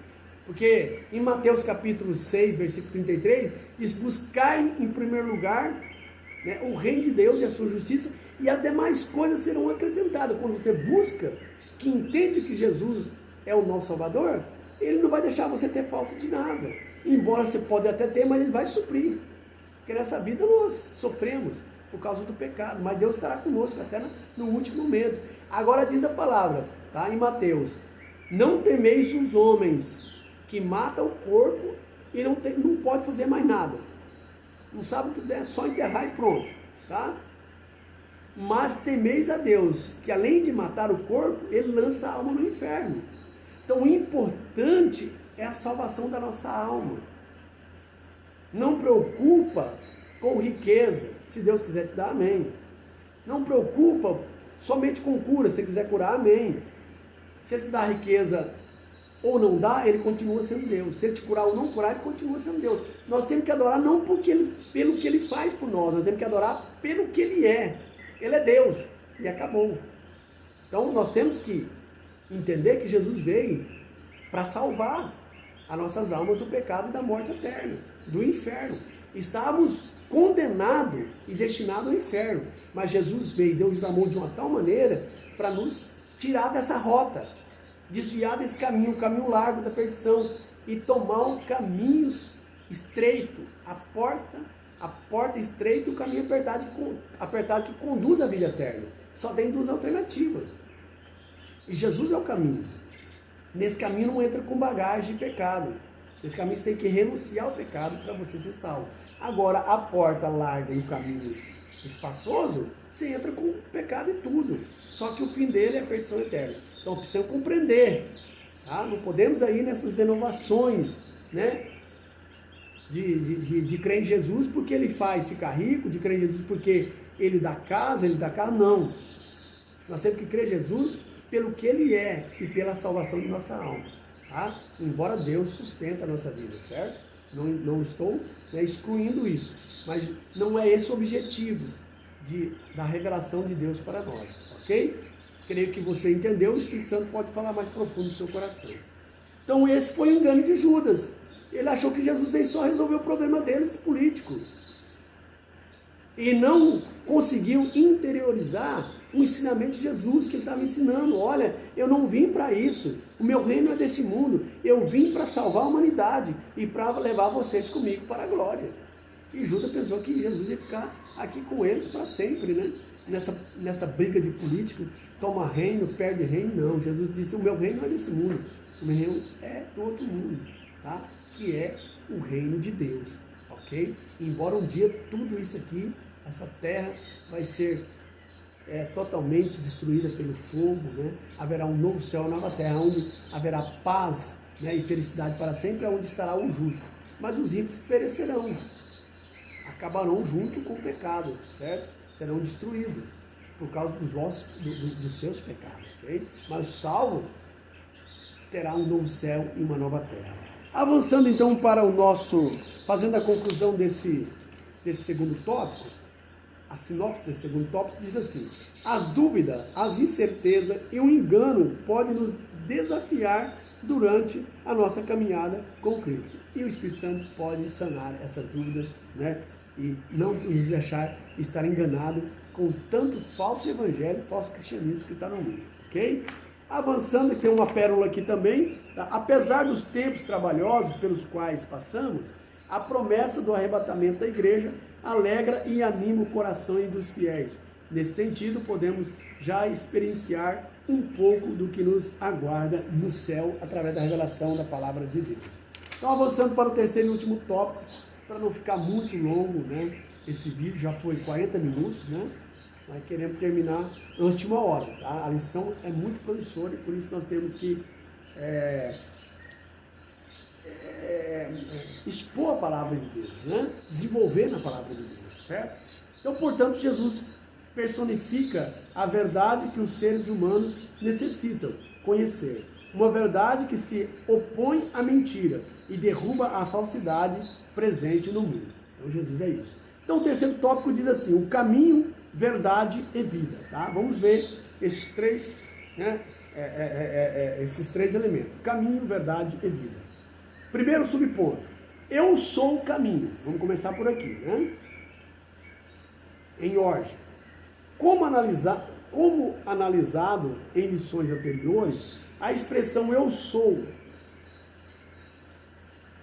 Porque em Mateus capítulo 6, versículo 33, diz: buscai em primeiro lugar, né, o reino de Deus e a sua justiça, e as demais coisas serão acrescentadas. Quando você busca, que entende que Jesus é o nosso Salvador, Ele não vai deixar você ter falta de nada. Embora você pode até ter, mas Ele vai suprir. Porque nessa vida nós sofremos por causa do pecado, mas Deus estará conosco até no último momento. Agora diz a palavra, tá, em Mateus: não temeis os homens que matam o corpo e não pode fazer mais nada. Não sabe o que der, é só enterrar e pronto, tá? Mas temeis a Deus, que além de matar o corpo, Ele lança a alma no inferno. Então o importante é a salvação da nossa alma. Não preocupa com riqueza, se Deus quiser te dar, amém. Não preocupa somente com cura, se Ele quiser curar, amém. Se Ele te dá riqueza ou não dá, Ele continua sendo Deus. Se Ele te curar ou não curar, Ele continua sendo Deus. Nós temos que adorar não pelo que Ele faz por nós temos que adorar pelo que Ele é. Ele é Deus e acabou. Então nós temos que entender que Jesus veio para salvar as nossas almas do pecado e da morte eterna, do inferno. Estávamos condenados e destinados ao inferno, mas Jesus veio, Deus nos amou de uma tal maneira para nos tirar dessa rota, desviar desse caminho, o caminho largo da perdição, e tomar um caminho estreito, a porta estreita e o caminho apertado que conduz à vida eterna. Só tem duas alternativas. E Jesus é o caminho. Nesse caminho não entra com bagagem de pecado. Nesse caminho você tem que renunciar ao pecado para você ser salvo. Agora, a porta larga e o caminho espaçoso, você entra com pecado e tudo. Só que o fim dele é a perdição eterna. Então precisamos compreender. Tá? Não podemos aí nessas renovações, né? De crer em Jesus porque Ele faz ficar rico, de crer em Jesus porque Ele dá casa, não. Nós temos que crer em Jesus pelo que Ele é e pela salvação de nossa alma, tá? Embora Deus sustente a nossa vida, certo? Não estou, né, excluindo isso, mas não é esse o objetivo da revelação de Deus para nós, ok? Creio que você entendeu, o Espírito Santo pode falar mais profundo no seu coração. Então esse foi o engano de Judas. Ele achou que Jesus veio só resolver o problema deles político. E não conseguiu interiorizar o ensinamento de Jesus que ele estava ensinando. Olha, eu não vim para isso. O meu reino é desse mundo. Eu vim para salvar a humanidade e para levar vocês comigo para a glória. E Judas pensou que Jesus ia ficar aqui com eles para sempre, né? Nessa briga de político, toma reino, perde reino. Não, Jesus disse: o meu reino não é desse mundo. O meu reino é do outro mundo, tá? Que é o reino de Deus, ok? Embora um dia tudo isso aqui, essa terra vai ser totalmente destruída pelo fogo, né? Haverá um novo céu, uma nova terra, onde haverá paz, né, e felicidade para sempre, onde estará o justo. Mas os ímpios perecerão, acabarão junto com o pecado, certo? Serão destruídos por causa dos seus pecados, ok? Mas o salvo terá um novo céu e uma nova terra. Avançando então para fazendo a conclusão desse segundo tópico, a sinopse desse segundo tópico diz assim: as dúvidas, as incertezas e o engano podem nos desafiar durante a nossa caminhada com Cristo. E o Espírito Santo pode sanar essas dúvidas, né? E não nos deixar estar enganado com tanto falso evangelho, falso cristianismo que está no mundo, ok? Avançando, tem uma pérola aqui também, tá? Apesar dos tempos trabalhosos pelos quais passamos, a promessa do arrebatamento da igreja alegra e anima o coração dos fiéis. Nesse sentido, podemos já experienciar um pouco do que nos aguarda no céu através da revelação da palavra de Deus. Então, avançando para o terceiro e último tópico, para não ficar muito longo, né? Esse vídeo já foi 40 minutos, né? Nós queremos terminar antes de 1 hora, tá? A lição é muito promissora e por isso nós temos que expor a palavra de Deus, né? Desenvolver na palavra de Deus, certo? Então, portanto, Jesus personifica a verdade que os seres humanos necessitam conhecer. uma verdade que se opõe à mentira e derruba a falsidade presente no mundo. Então Jesus é isso. Então o terceiro tópico diz assim, o caminho, verdade e vida. Tá? Vamos ver esses três, né, esses três elementos, caminho, verdade e vida. Primeiro subponto, eu sou o caminho. Vamos começar por aqui, né? Em ordem. Como analisado em lições anteriores, a expressão eu sou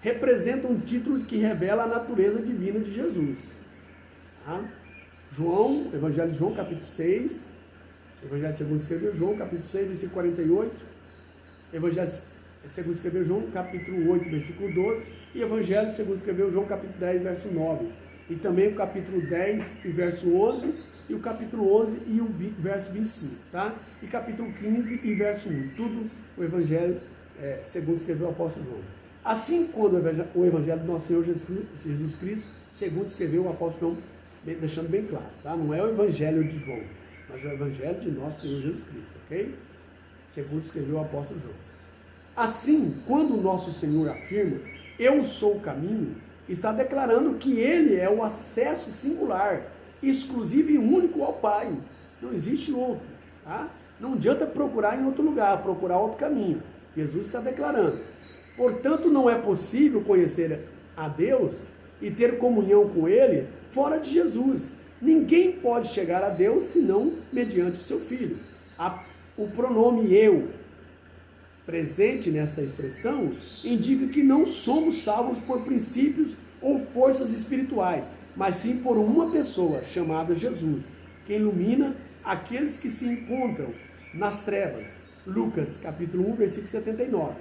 representa um título que revela a natureza divina de Jesus. Tá? João, Evangelho de João, capítulo 6, Evangelho segundo escreveu João, capítulo 6, versículo 48, Evangelho segundo escreveu João, capítulo 8, versículo 12, e Evangelho segundo escreveu João, capítulo 10, verso 9, e também o capítulo 10 e verso 11, e o capítulo 11 e o verso 25, tá? E capítulo 15 e verso 1, tudo o Evangelho segundo escreveu o apóstolo João. Assim, quando o Evangelho do nosso Senhor Jesus Cristo, segundo escreveu o apóstolo João, deixando bem claro, tá? Não é o Evangelho de João, mas é o Evangelho de nosso Senhor Jesus Cristo, ok? Segundo escreveu o apóstolo João. Assim, quando o nosso Senhor afirma, eu sou o caminho, está declarando que Ele é o acesso singular, exclusivo e único ao Pai. Não existe outro, tá? Não adianta procurar em outro lugar, procurar outro caminho. Jesus está declarando. Portanto, não é possível conhecer a Deus e ter comunhão com Ele fora de Jesus. Ninguém pode chegar a Deus senão mediante o seu Filho. O pronome eu, presente nesta expressão, indica que não somos salvos por princípios ou forças espirituais, mas sim por uma pessoa chamada Jesus, que ilumina aqueles que se encontram nas trevas. Lucas, capítulo 1, versículo 79.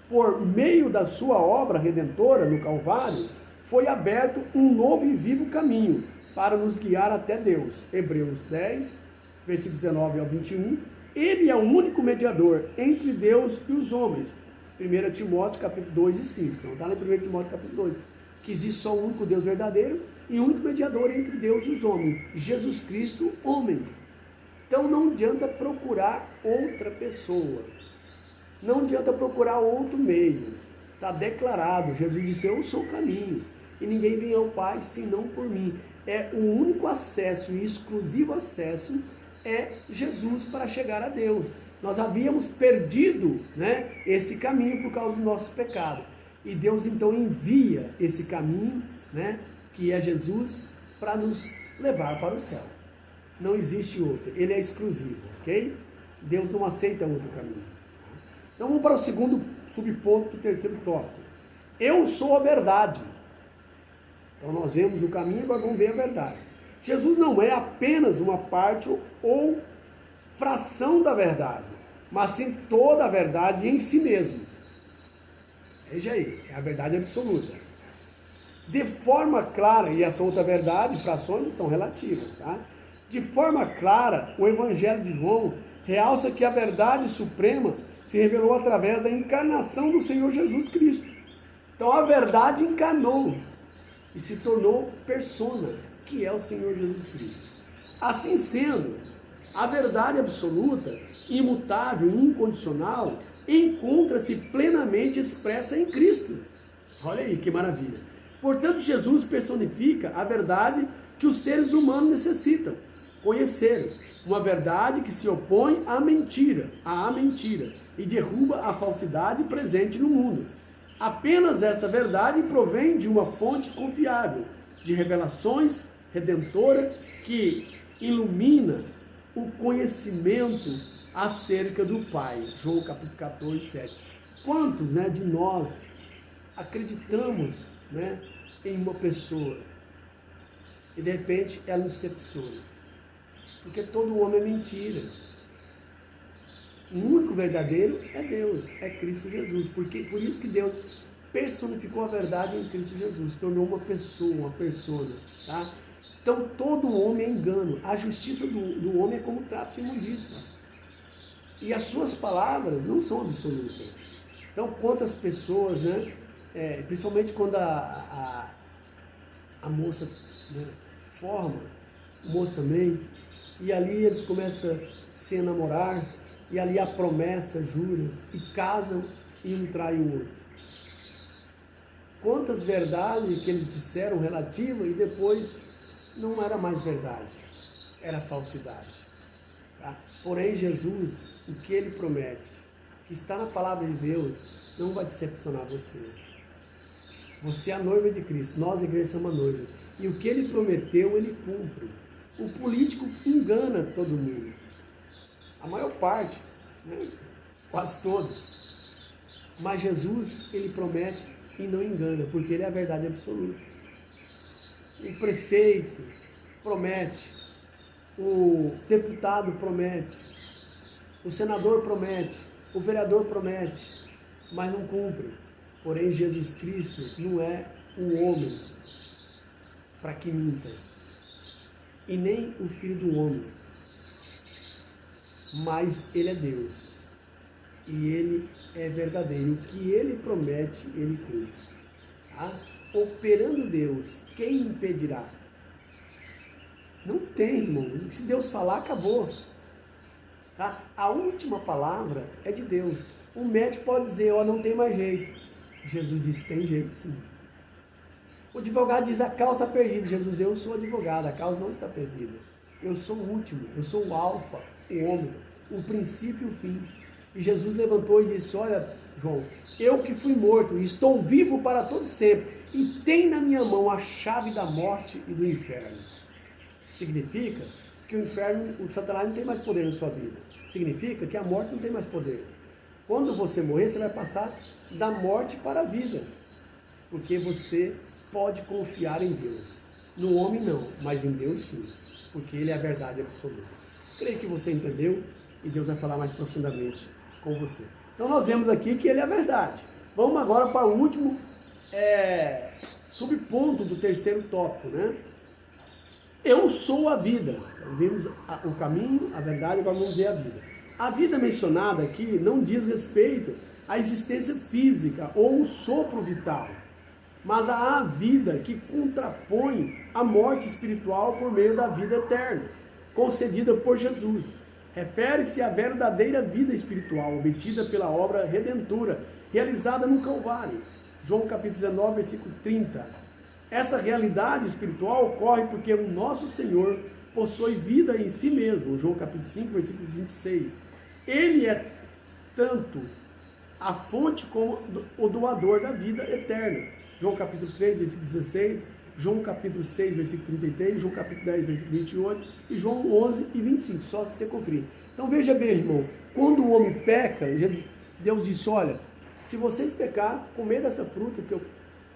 Por meio da sua obra redentora no Calvário, foi aberto um novo e vivo caminho para nos guiar até Deus. Hebreus 10, versículo 19 ao 21. Ele é o único mediador entre Deus e os homens. 1 Timóteo, capítulo 2 e 5. Então está lá em 1 Timóteo, capítulo 2. Que existe só um único Deus verdadeiro e o único mediador entre Deus e os homens. Jesus Cristo, homem. Então não adianta procurar outra pessoa. Não adianta procurar outro meio. Está declarado. Jesus disse, eu sou o caminho. E ninguém vem ao Pai senão por mim. É o único acesso e exclusivo acesso é Jesus para chegar a Deus. Nós havíamos perdido, né, esse caminho por causa dos nossos pecados. E Deus então envia esse caminho, né, que é Jesus, para nos levar para o céu. Não existe outro. Ele é exclusivo, ok? Deus não aceita outro caminho. Então vamos para o segundo subponto do terceiro tópico. Eu sou a verdade. Então nós vemos o caminho, agora vamos ver a verdade. Jesus não é apenas uma parte ou fração da verdade, mas sim toda a verdade em si mesmo. Veja aí, é a verdade absoluta. De forma clara, e essa outra verdade, frações são relativas, tá? De forma clara, o Evangelho de João realça que a verdade suprema se revelou através da encarnação do Senhor Jesus Cristo. Então a verdade encarnou e se tornou persona, que é o Senhor Jesus Cristo. Assim sendo, a verdade absoluta, imutável e incondicional, encontra-se plenamente expressa em Cristo. Olha aí que maravilha. Portanto, Jesus personifica a verdade que os seres humanos necessitam conhecer. Uma verdade que se opõe à mentira, e derruba a falsidade presente no mundo. Apenas essa verdade provém de uma fonte confiável, de revelações redentora que ilumina o conhecimento acerca do Pai. João capítulo 14, 7. Quantos, né, de nós acreditamos, né, em uma pessoa e de repente ela nos decepciona? Porque todo homem é mentira. O único verdadeiro é Deus, é Cristo Jesus. Porque, por isso que Deus personificou a verdade em Cristo Jesus, tornou uma pessoa, uma persona, tá? Então todo homem é engano. A justiça do homem é como trapo de imundícia. E as suas palavras não são absolutas. Então quantas pessoas, né, principalmente quando a moça, né, forma, o moço também, e ali eles começam a se enamorar, e ali há promessas, juras, e casam e um trai o outro. Quantas verdades que eles disseram relativa e depois não era mais verdade, era falsidade. Tá? Porém, Jesus, o que ele promete, que está na palavra de Deus, não vai decepcionar você. Você é a noiva de Cristo, nós, a igreja, somos a noiva. E o que ele prometeu, ele cumpre. O político engana todo mundo. A maior parte, né? Quase todos. Mas Jesus, ele promete e não engana, porque ele é a verdade absoluta. O prefeito promete, o deputado promete, o senador promete, o vereador promete, mas não cumpre. Porém, Jesus Cristo não é um homem para que minta, e nem o filho do homem, mas ele é Deus, e ele é verdadeiro. O que ele promete, ele cumpre. Tá? Operando Deus, quem impedirá? Não tem, irmão. Se Deus falar, acabou. Tá? A última palavra é de Deus. O médico pode dizer, ó, não tem mais jeito. Jesus disse, tem jeito sim. O advogado diz, a causa está perdida. Jesus, eu sou advogado, a causa não está perdida. Eu sou o último, eu sou o alfa, o ômega, o princípio e o fim. E Jesus levantou e disse, olha, João, eu que fui morto, estou vivo para todo sempre, e tem na minha mão a chave da morte e do inferno. Significa que o inferno, o Satanás não tem mais poder na sua vida. Significa que a morte não tem mais poder. Quando você morrer, você vai passar da morte para a vida. Porque você pode confiar em Deus. No homem não, mas em Deus sim. Porque Ele é a verdade absoluta. Creio que você entendeu e Deus vai falar mais profundamente com você. Então nós vemos aqui que Ele é a verdade. Vamos agora para o último subponto do terceiro tópico, né? Eu sou a vida. Então, vimos o caminho, a verdade, agora vamos ver a vida. A vida mencionada aqui não diz respeito à existência física ou um sopro vital, mas à vida que contrapõe a morte espiritual por meio da vida eterna, concedida por Jesus. Refere-se à verdadeira vida espiritual, obtida pela obra redentora, realizada no Calvário. João capítulo 19, versículo 30. Essa realidade espiritual ocorre porque o nosso Senhor possui vida em si mesmo. João capítulo 5, versículo 26. Ele é tanto a fonte como o doador da vida eterna. João capítulo 3, versículo 16, João capítulo 6, versículo 33, João capítulo 10, versículo 28 e João 11 e 25, só que você conferir. Então veja bem, irmão, quando o homem peca, Deus disse, olha, se vocês pecar, comer dessa fruta, que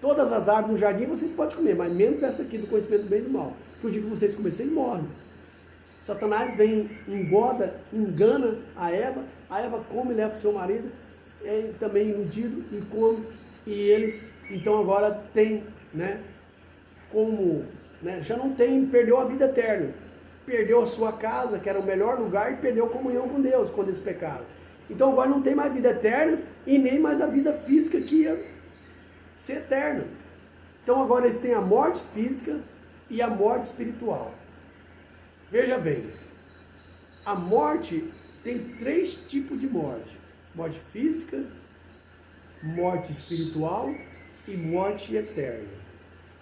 todas as árvores no jardim vocês podem comer, mas menos essa aqui do conhecimento do bem e do mal, que o dia que vocês comerem, vocês morrem. Satanás vem, engoda, engana a Eva come e leva para o seu marido, é também iludido e come, e eles, então agora tem, né, como, né, já não tem, perdeu a vida eterna, perdeu a sua casa, que era o melhor lugar, e perdeu a comunhão com Deus quando eles pecaram. Então agora não tem mais vida eterna, e nem mais a vida física que ia ser eterna. Então agora eles têm a morte física e a morte espiritual. Veja bem, a morte tem 3 tipos de morte: morte física, morte espiritual e morte eterna.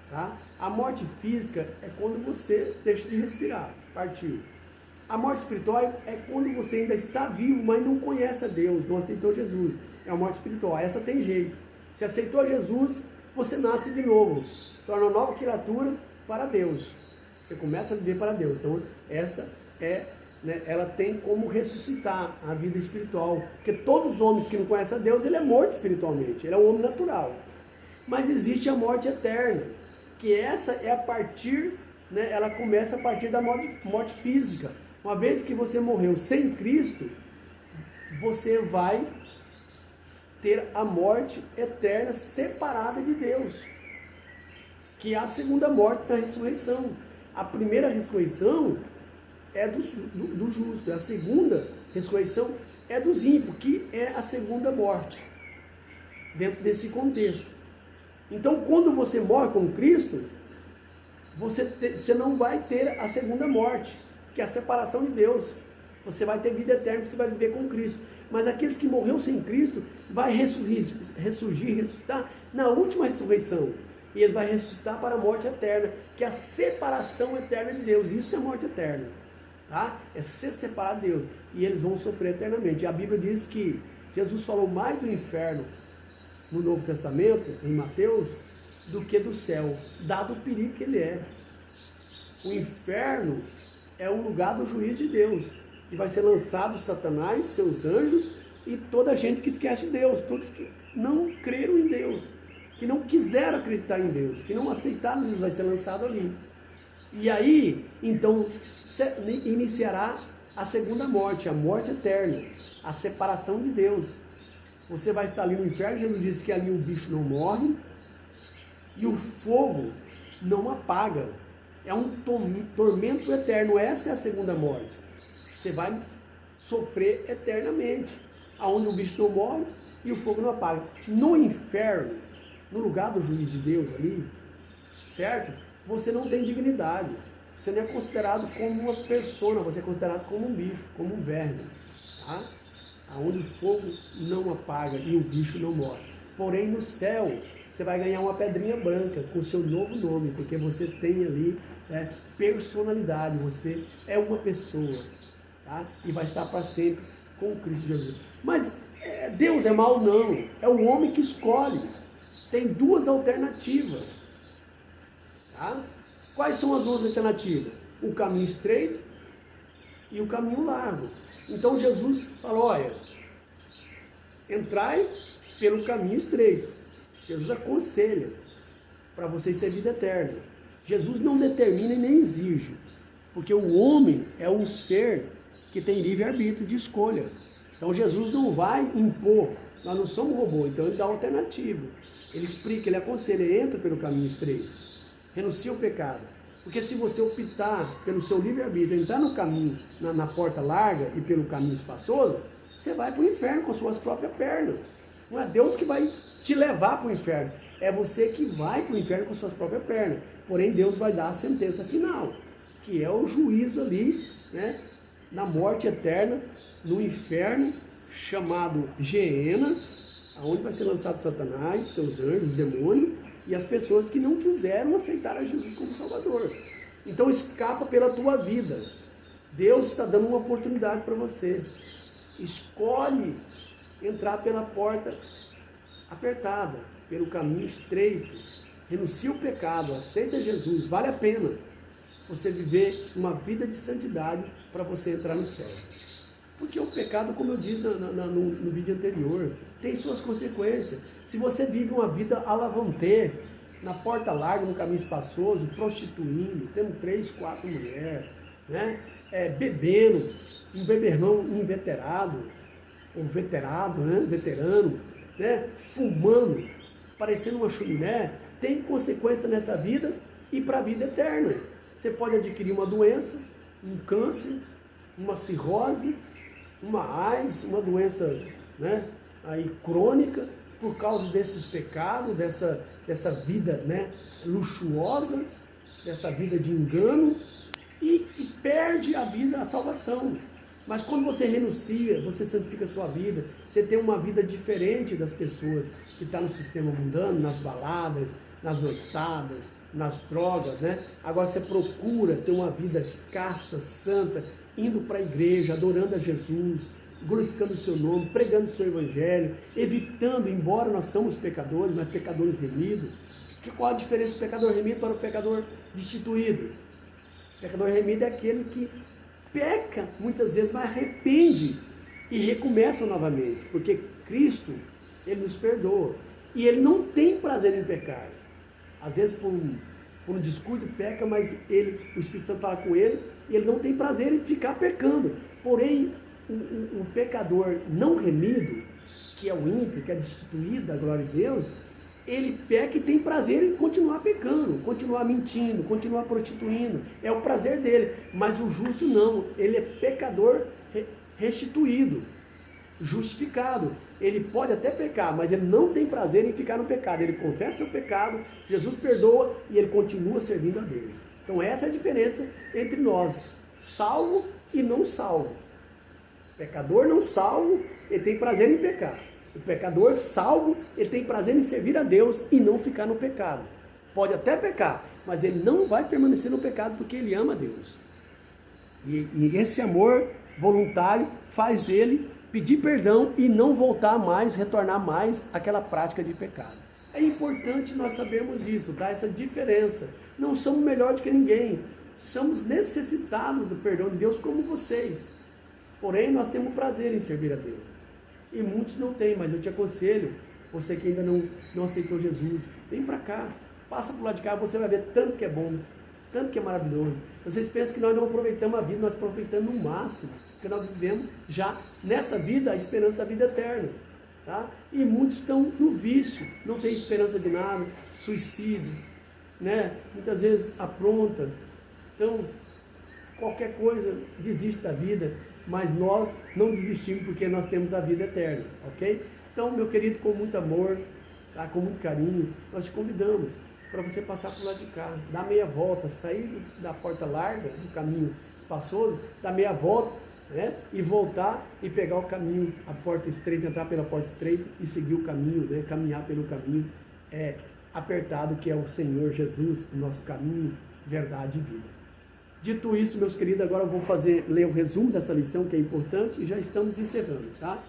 Tá? A morte física é quando você deixa de respirar, partiu. A morte espiritual é quando você ainda está vivo, mas não conhece a Deus, não aceitou Jesus. É a morte espiritual, essa tem jeito. Se aceitou Jesus, você nasce de novo, torna uma nova criatura para Deus. Você começa a viver para Deus. Então, essa é, né, ela tem como ressuscitar a vida espiritual. Porque todos os homens que não conhecem a Deus, ele é morto espiritualmente. Ele é um homem natural. Mas existe a morte eterna. Que essa é a partir, né, ela começa a partir da morte física. Uma vez que você morreu sem Cristo, você vai ter a morte eterna separada de Deus. Que é a segunda morte da ressurreição. A primeira ressurreição é do justo, a segunda ressurreição é dos ímpios, que é a segunda morte, dentro desse contexto. Então, quando você morre com Cristo, você não vai ter a segunda morte, que é a separação de Deus. Você vai ter vida eterna, você vai viver com Cristo. Mas aqueles que morreram sem Cristo, vai ressuscitar na última ressurreição. E eles vão ressuscitar para a morte eterna, que é a separação eterna de Deus. Isso é morte eterna. Tá? É ser separado de Deus. E eles vão sofrer eternamente. E a Bíblia diz que Jesus falou mais do inferno no Novo Testamento, em Mateus, do que do céu, dado o perigo que ele é. O inferno é o lugar do juízo de Deus. E vai ser lançado Satanás, seus anjos e toda a gente que esquece Deus, todos que não creram em Deus, que não quiseram acreditar em Deus, que não aceitaram Deus, vai ser lançado ali. E aí, então, iniciará a segunda morte, a morte eterna, a separação de Deus. Você vai estar ali no inferno, Jesus disse que ali o bicho não morre e o fogo não apaga. É um tormento eterno, essa é a segunda morte. Você vai sofrer eternamente, aonde o bicho não morre e o fogo não apaga. No inferno, no lugar do juiz de Deus ali, certo? Você não tem dignidade. Você não é considerado como uma persona, você é considerado como um bicho, como um verme. Tá? Onde o fogo não apaga e o bicho não morre. Porém, no céu, você vai ganhar uma pedrinha branca com o seu novo nome, porque você tem ali personalidade, você é uma pessoa. Tá? E vai estar para sempre com Cristo Jesus. Mas Deus é mau? Não. É o homem que escolhe. Tem duas alternativas. Tá? Quais são as duas alternativas? O caminho estreito e o caminho largo. Então Jesus falou, olha, entrai pelo caminho estreito. Jesus aconselha para vocês terem vida eterna. Jesus não determina e nem exige, porque o homem é um ser que tem livre-arbítrio de escolha. Então Jesus não vai impor, nós não somos robô, então ele dá uma alternativa. Ele explica, ele aconselha, entra pelo caminho estreito, renuncia o pecado. Porque se você optar pelo seu livre-arbítrio, entrar no caminho, na porta larga e pelo caminho espaçoso, você vai para o inferno com suas próprias pernas. Não é Deus que vai te levar para o inferno, é você que vai para o inferno com suas próprias pernas. Porém, Deus vai dar a sentença final, que é o juízo ali, né, na morte eterna, no inferno, chamado Geena, onde vai ser lançado Satanás, seus anjos, demônios, e as pessoas que não quiseram aceitar a Jesus como Salvador. Então escapa pela tua vida. Deus está dando uma oportunidade para você. Escolhe entrar pela porta apertada, pelo caminho estreito. Renuncia o pecado, aceita Jesus, vale a pena você viver uma vida de santidade para você entrar no céu. Porque o pecado, como eu disse no vídeo anterior, tem suas consequências. Se você vive uma vida à la vantê, na porta larga, no caminho espaçoso, prostituindo, tendo 3, 4 mulheres, né? Bebendo, um beberrão inveterado, ou veterado, né? Veterano, né? Fumando, parecendo uma chaminé, tem consequência nessa vida e para a vida eterna. Você pode adquirir uma doença, um câncer, uma cirrose, uma AIDS, uma doença, né, aí, crônica, por causa desses pecados, dessa vida, né, luxuosa, dessa vida de engano, e perde a vida, a salvação. Mas quando você renuncia, você santifica a sua vida, você tem uma vida diferente das pessoas que estão no sistema mundano, nas baladas, nas noitadas, nas drogas, né? Agora você procura ter uma vida casta, santa, indo para a igreja, adorando a Jesus, glorificando o seu nome, pregando o seu evangelho, evitando, embora nós somos pecadores, mas pecadores remidos. Qual a diferença do pecador remido para o pecador destituído? O pecador remido é aquele que peca, muitas vezes, mas arrepende e recomeça novamente, porque Cristo, Ele nos perdoa, e Ele não tem prazer em pecar. Às vezes, por um descuido, peca, mas o Espírito Santo fala com ele, e ele não tem prazer em ficar pecando. Porém, o pecador não remido, que é o ímpio, que é destituído da glória de Deus, ele peca e tem prazer em continuar pecando, continuar mentindo, continuar prostituindo. É o prazer dele. Mas o justo não, ele é pecador restituído, justificado. Ele pode até pecar, mas ele não tem prazer em ficar no pecado. Ele confessa o pecado, Jesus perdoa e ele continua servindo a Deus. Então essa é a diferença entre nós, salvo e não salvo. Pecador não salvo, ele tem prazer em pecar. O pecador salvo, ele tem prazer em servir a Deus e não ficar no pecado. Pode até pecar, mas ele não vai permanecer no pecado porque ele ama a Deus. E esse amor voluntário faz ele pedir perdão e não voltar mais, retornar mais àquela prática de pecado. É importante nós sabermos disso, tá? Essa diferença. Não somos melhor do que ninguém. Somos necessitados do perdão de Deus como vocês. Porém, nós temos prazer em servir a Deus. E muitos não têm, mas eu te aconselho, você que ainda não aceitou Jesus, vem para cá, passa por lá de cá, você vai ver tanto que é bom, tanto que é maravilhoso. Vocês pensam que nós não aproveitamos a vida, nós aproveitamos no máximo, porque nós vivemos já nessa vida a esperança da vida eterna. Tá? E muitos estão no vício, não tem esperança de nada, suicídio, né? Muitas vezes apronta. Então, qualquer coisa desiste da vida, mas nós não desistimos porque nós temos a vida eterna, ok? Então, meu querido, com muito amor, tá? Com muito carinho, nós te convidamos para você passar por lá de cá, dar meia volta, sair da porta larga, do caminho espaçoso, dar meia volta, né? E voltar e pegar o caminho, a porta estreita, entrar pela porta estreita e seguir o caminho, né? Caminhar pelo caminho apertado que é o Senhor Jesus, o nosso caminho, verdade e vida. Dito isso, meus queridos, agora eu vou ler o resumo dessa lição que é importante e já estamos encerrando, tá?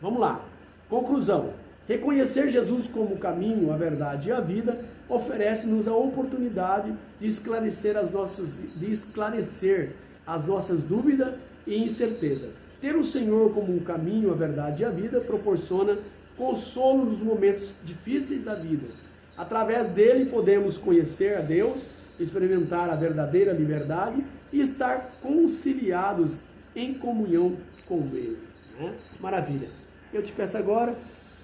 Vamos lá. Conclusão. Reconhecer Jesus como o caminho, a verdade e a vida oferece-nos a oportunidade de esclarecer as nossas dúvidas e incerteza. Ter o Senhor como um caminho, a verdade e a vida proporciona consolo nos momentos difíceis da vida. Através dele podemos conhecer a Deus, experimentar a verdadeira liberdade e estar conciliados em comunhão com Ele. Né? Maravilha. Eu te peço agora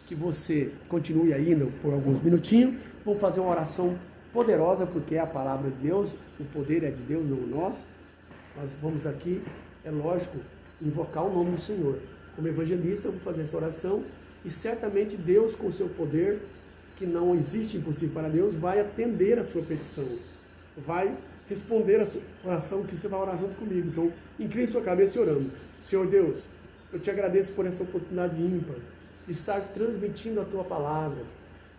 que você continue ainda por alguns minutinhos. Vamos fazer uma oração poderosa, porque é a palavra de Deus, o poder é de Deus, não nosso. Nós vamos aqui, é lógico, invocar o nome do Senhor. Como evangelista, eu vou fazer essa oração e certamente Deus, com o seu poder, que não existe impossível para Deus, vai atender a sua petição. Vai responder a sua oração, que você vai orar junto comigo. Então, incline sua cabeça e orando. Senhor Deus, eu te agradeço por essa oportunidade ímpar de estar transmitindo a tua palavra,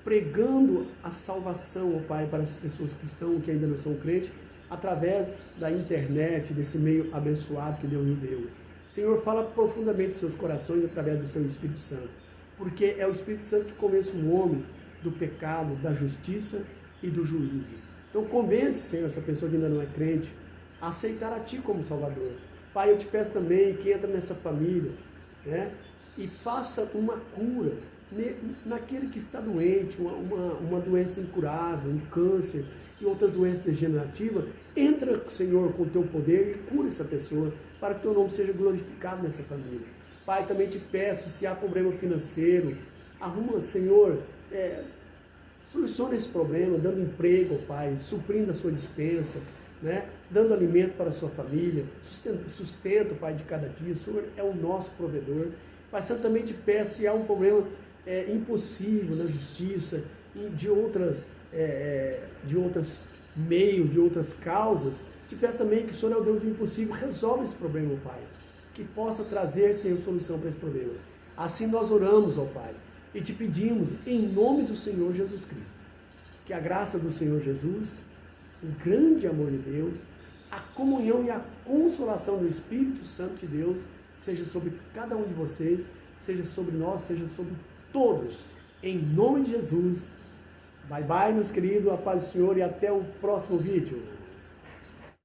pregando a salvação, ó Pai, para as pessoas que ainda não são crentes, através da internet, desse meio abençoado que Deus nos deu. Senhor, fala profundamente em seus corações através do seu Espírito Santo, porque é o Espírito Santo que convence o homem do pecado, da justiça e do juízo. Então convence, Senhor, essa pessoa que ainda não é crente, a aceitar a Ti como Salvador. Pai, eu te peço também que entra nessa família, né, e faça uma cura naquele que está doente, uma doença incurável, um câncer e outras doenças degenerativas. Entra, Senhor, com o Teu poder e cura essa pessoa, para que o Teu nome seja glorificado nessa família. Pai, também te peço, se há problema financeiro, arruma, Senhor, soluciona esse problema, dando emprego, Pai, suprindo a sua despensa, né? Dando alimento para a sua família, sustento, Pai, de cada dia. O Senhor é o nosso provedor. Pai, eu também te peço, se há um problema impossível na justiça e de outros meios, de outras causas, te peço também que o Senhor é o Deus do impossível, resolve esse problema, Pai, que possa trazer, Senhor, solução para esse problema. Assim nós oramos, ó Pai, e te pedimos, em nome do Senhor Jesus Cristo, que a graça do Senhor Jesus, o grande amor de Deus, a comunhão e a consolação do Espírito Santo de Deus, seja sobre cada um de vocês, seja sobre nós, seja sobre todos, em nome de Jesus. Bye bye, meus queridos, a paz do Senhor e até o próximo vídeo.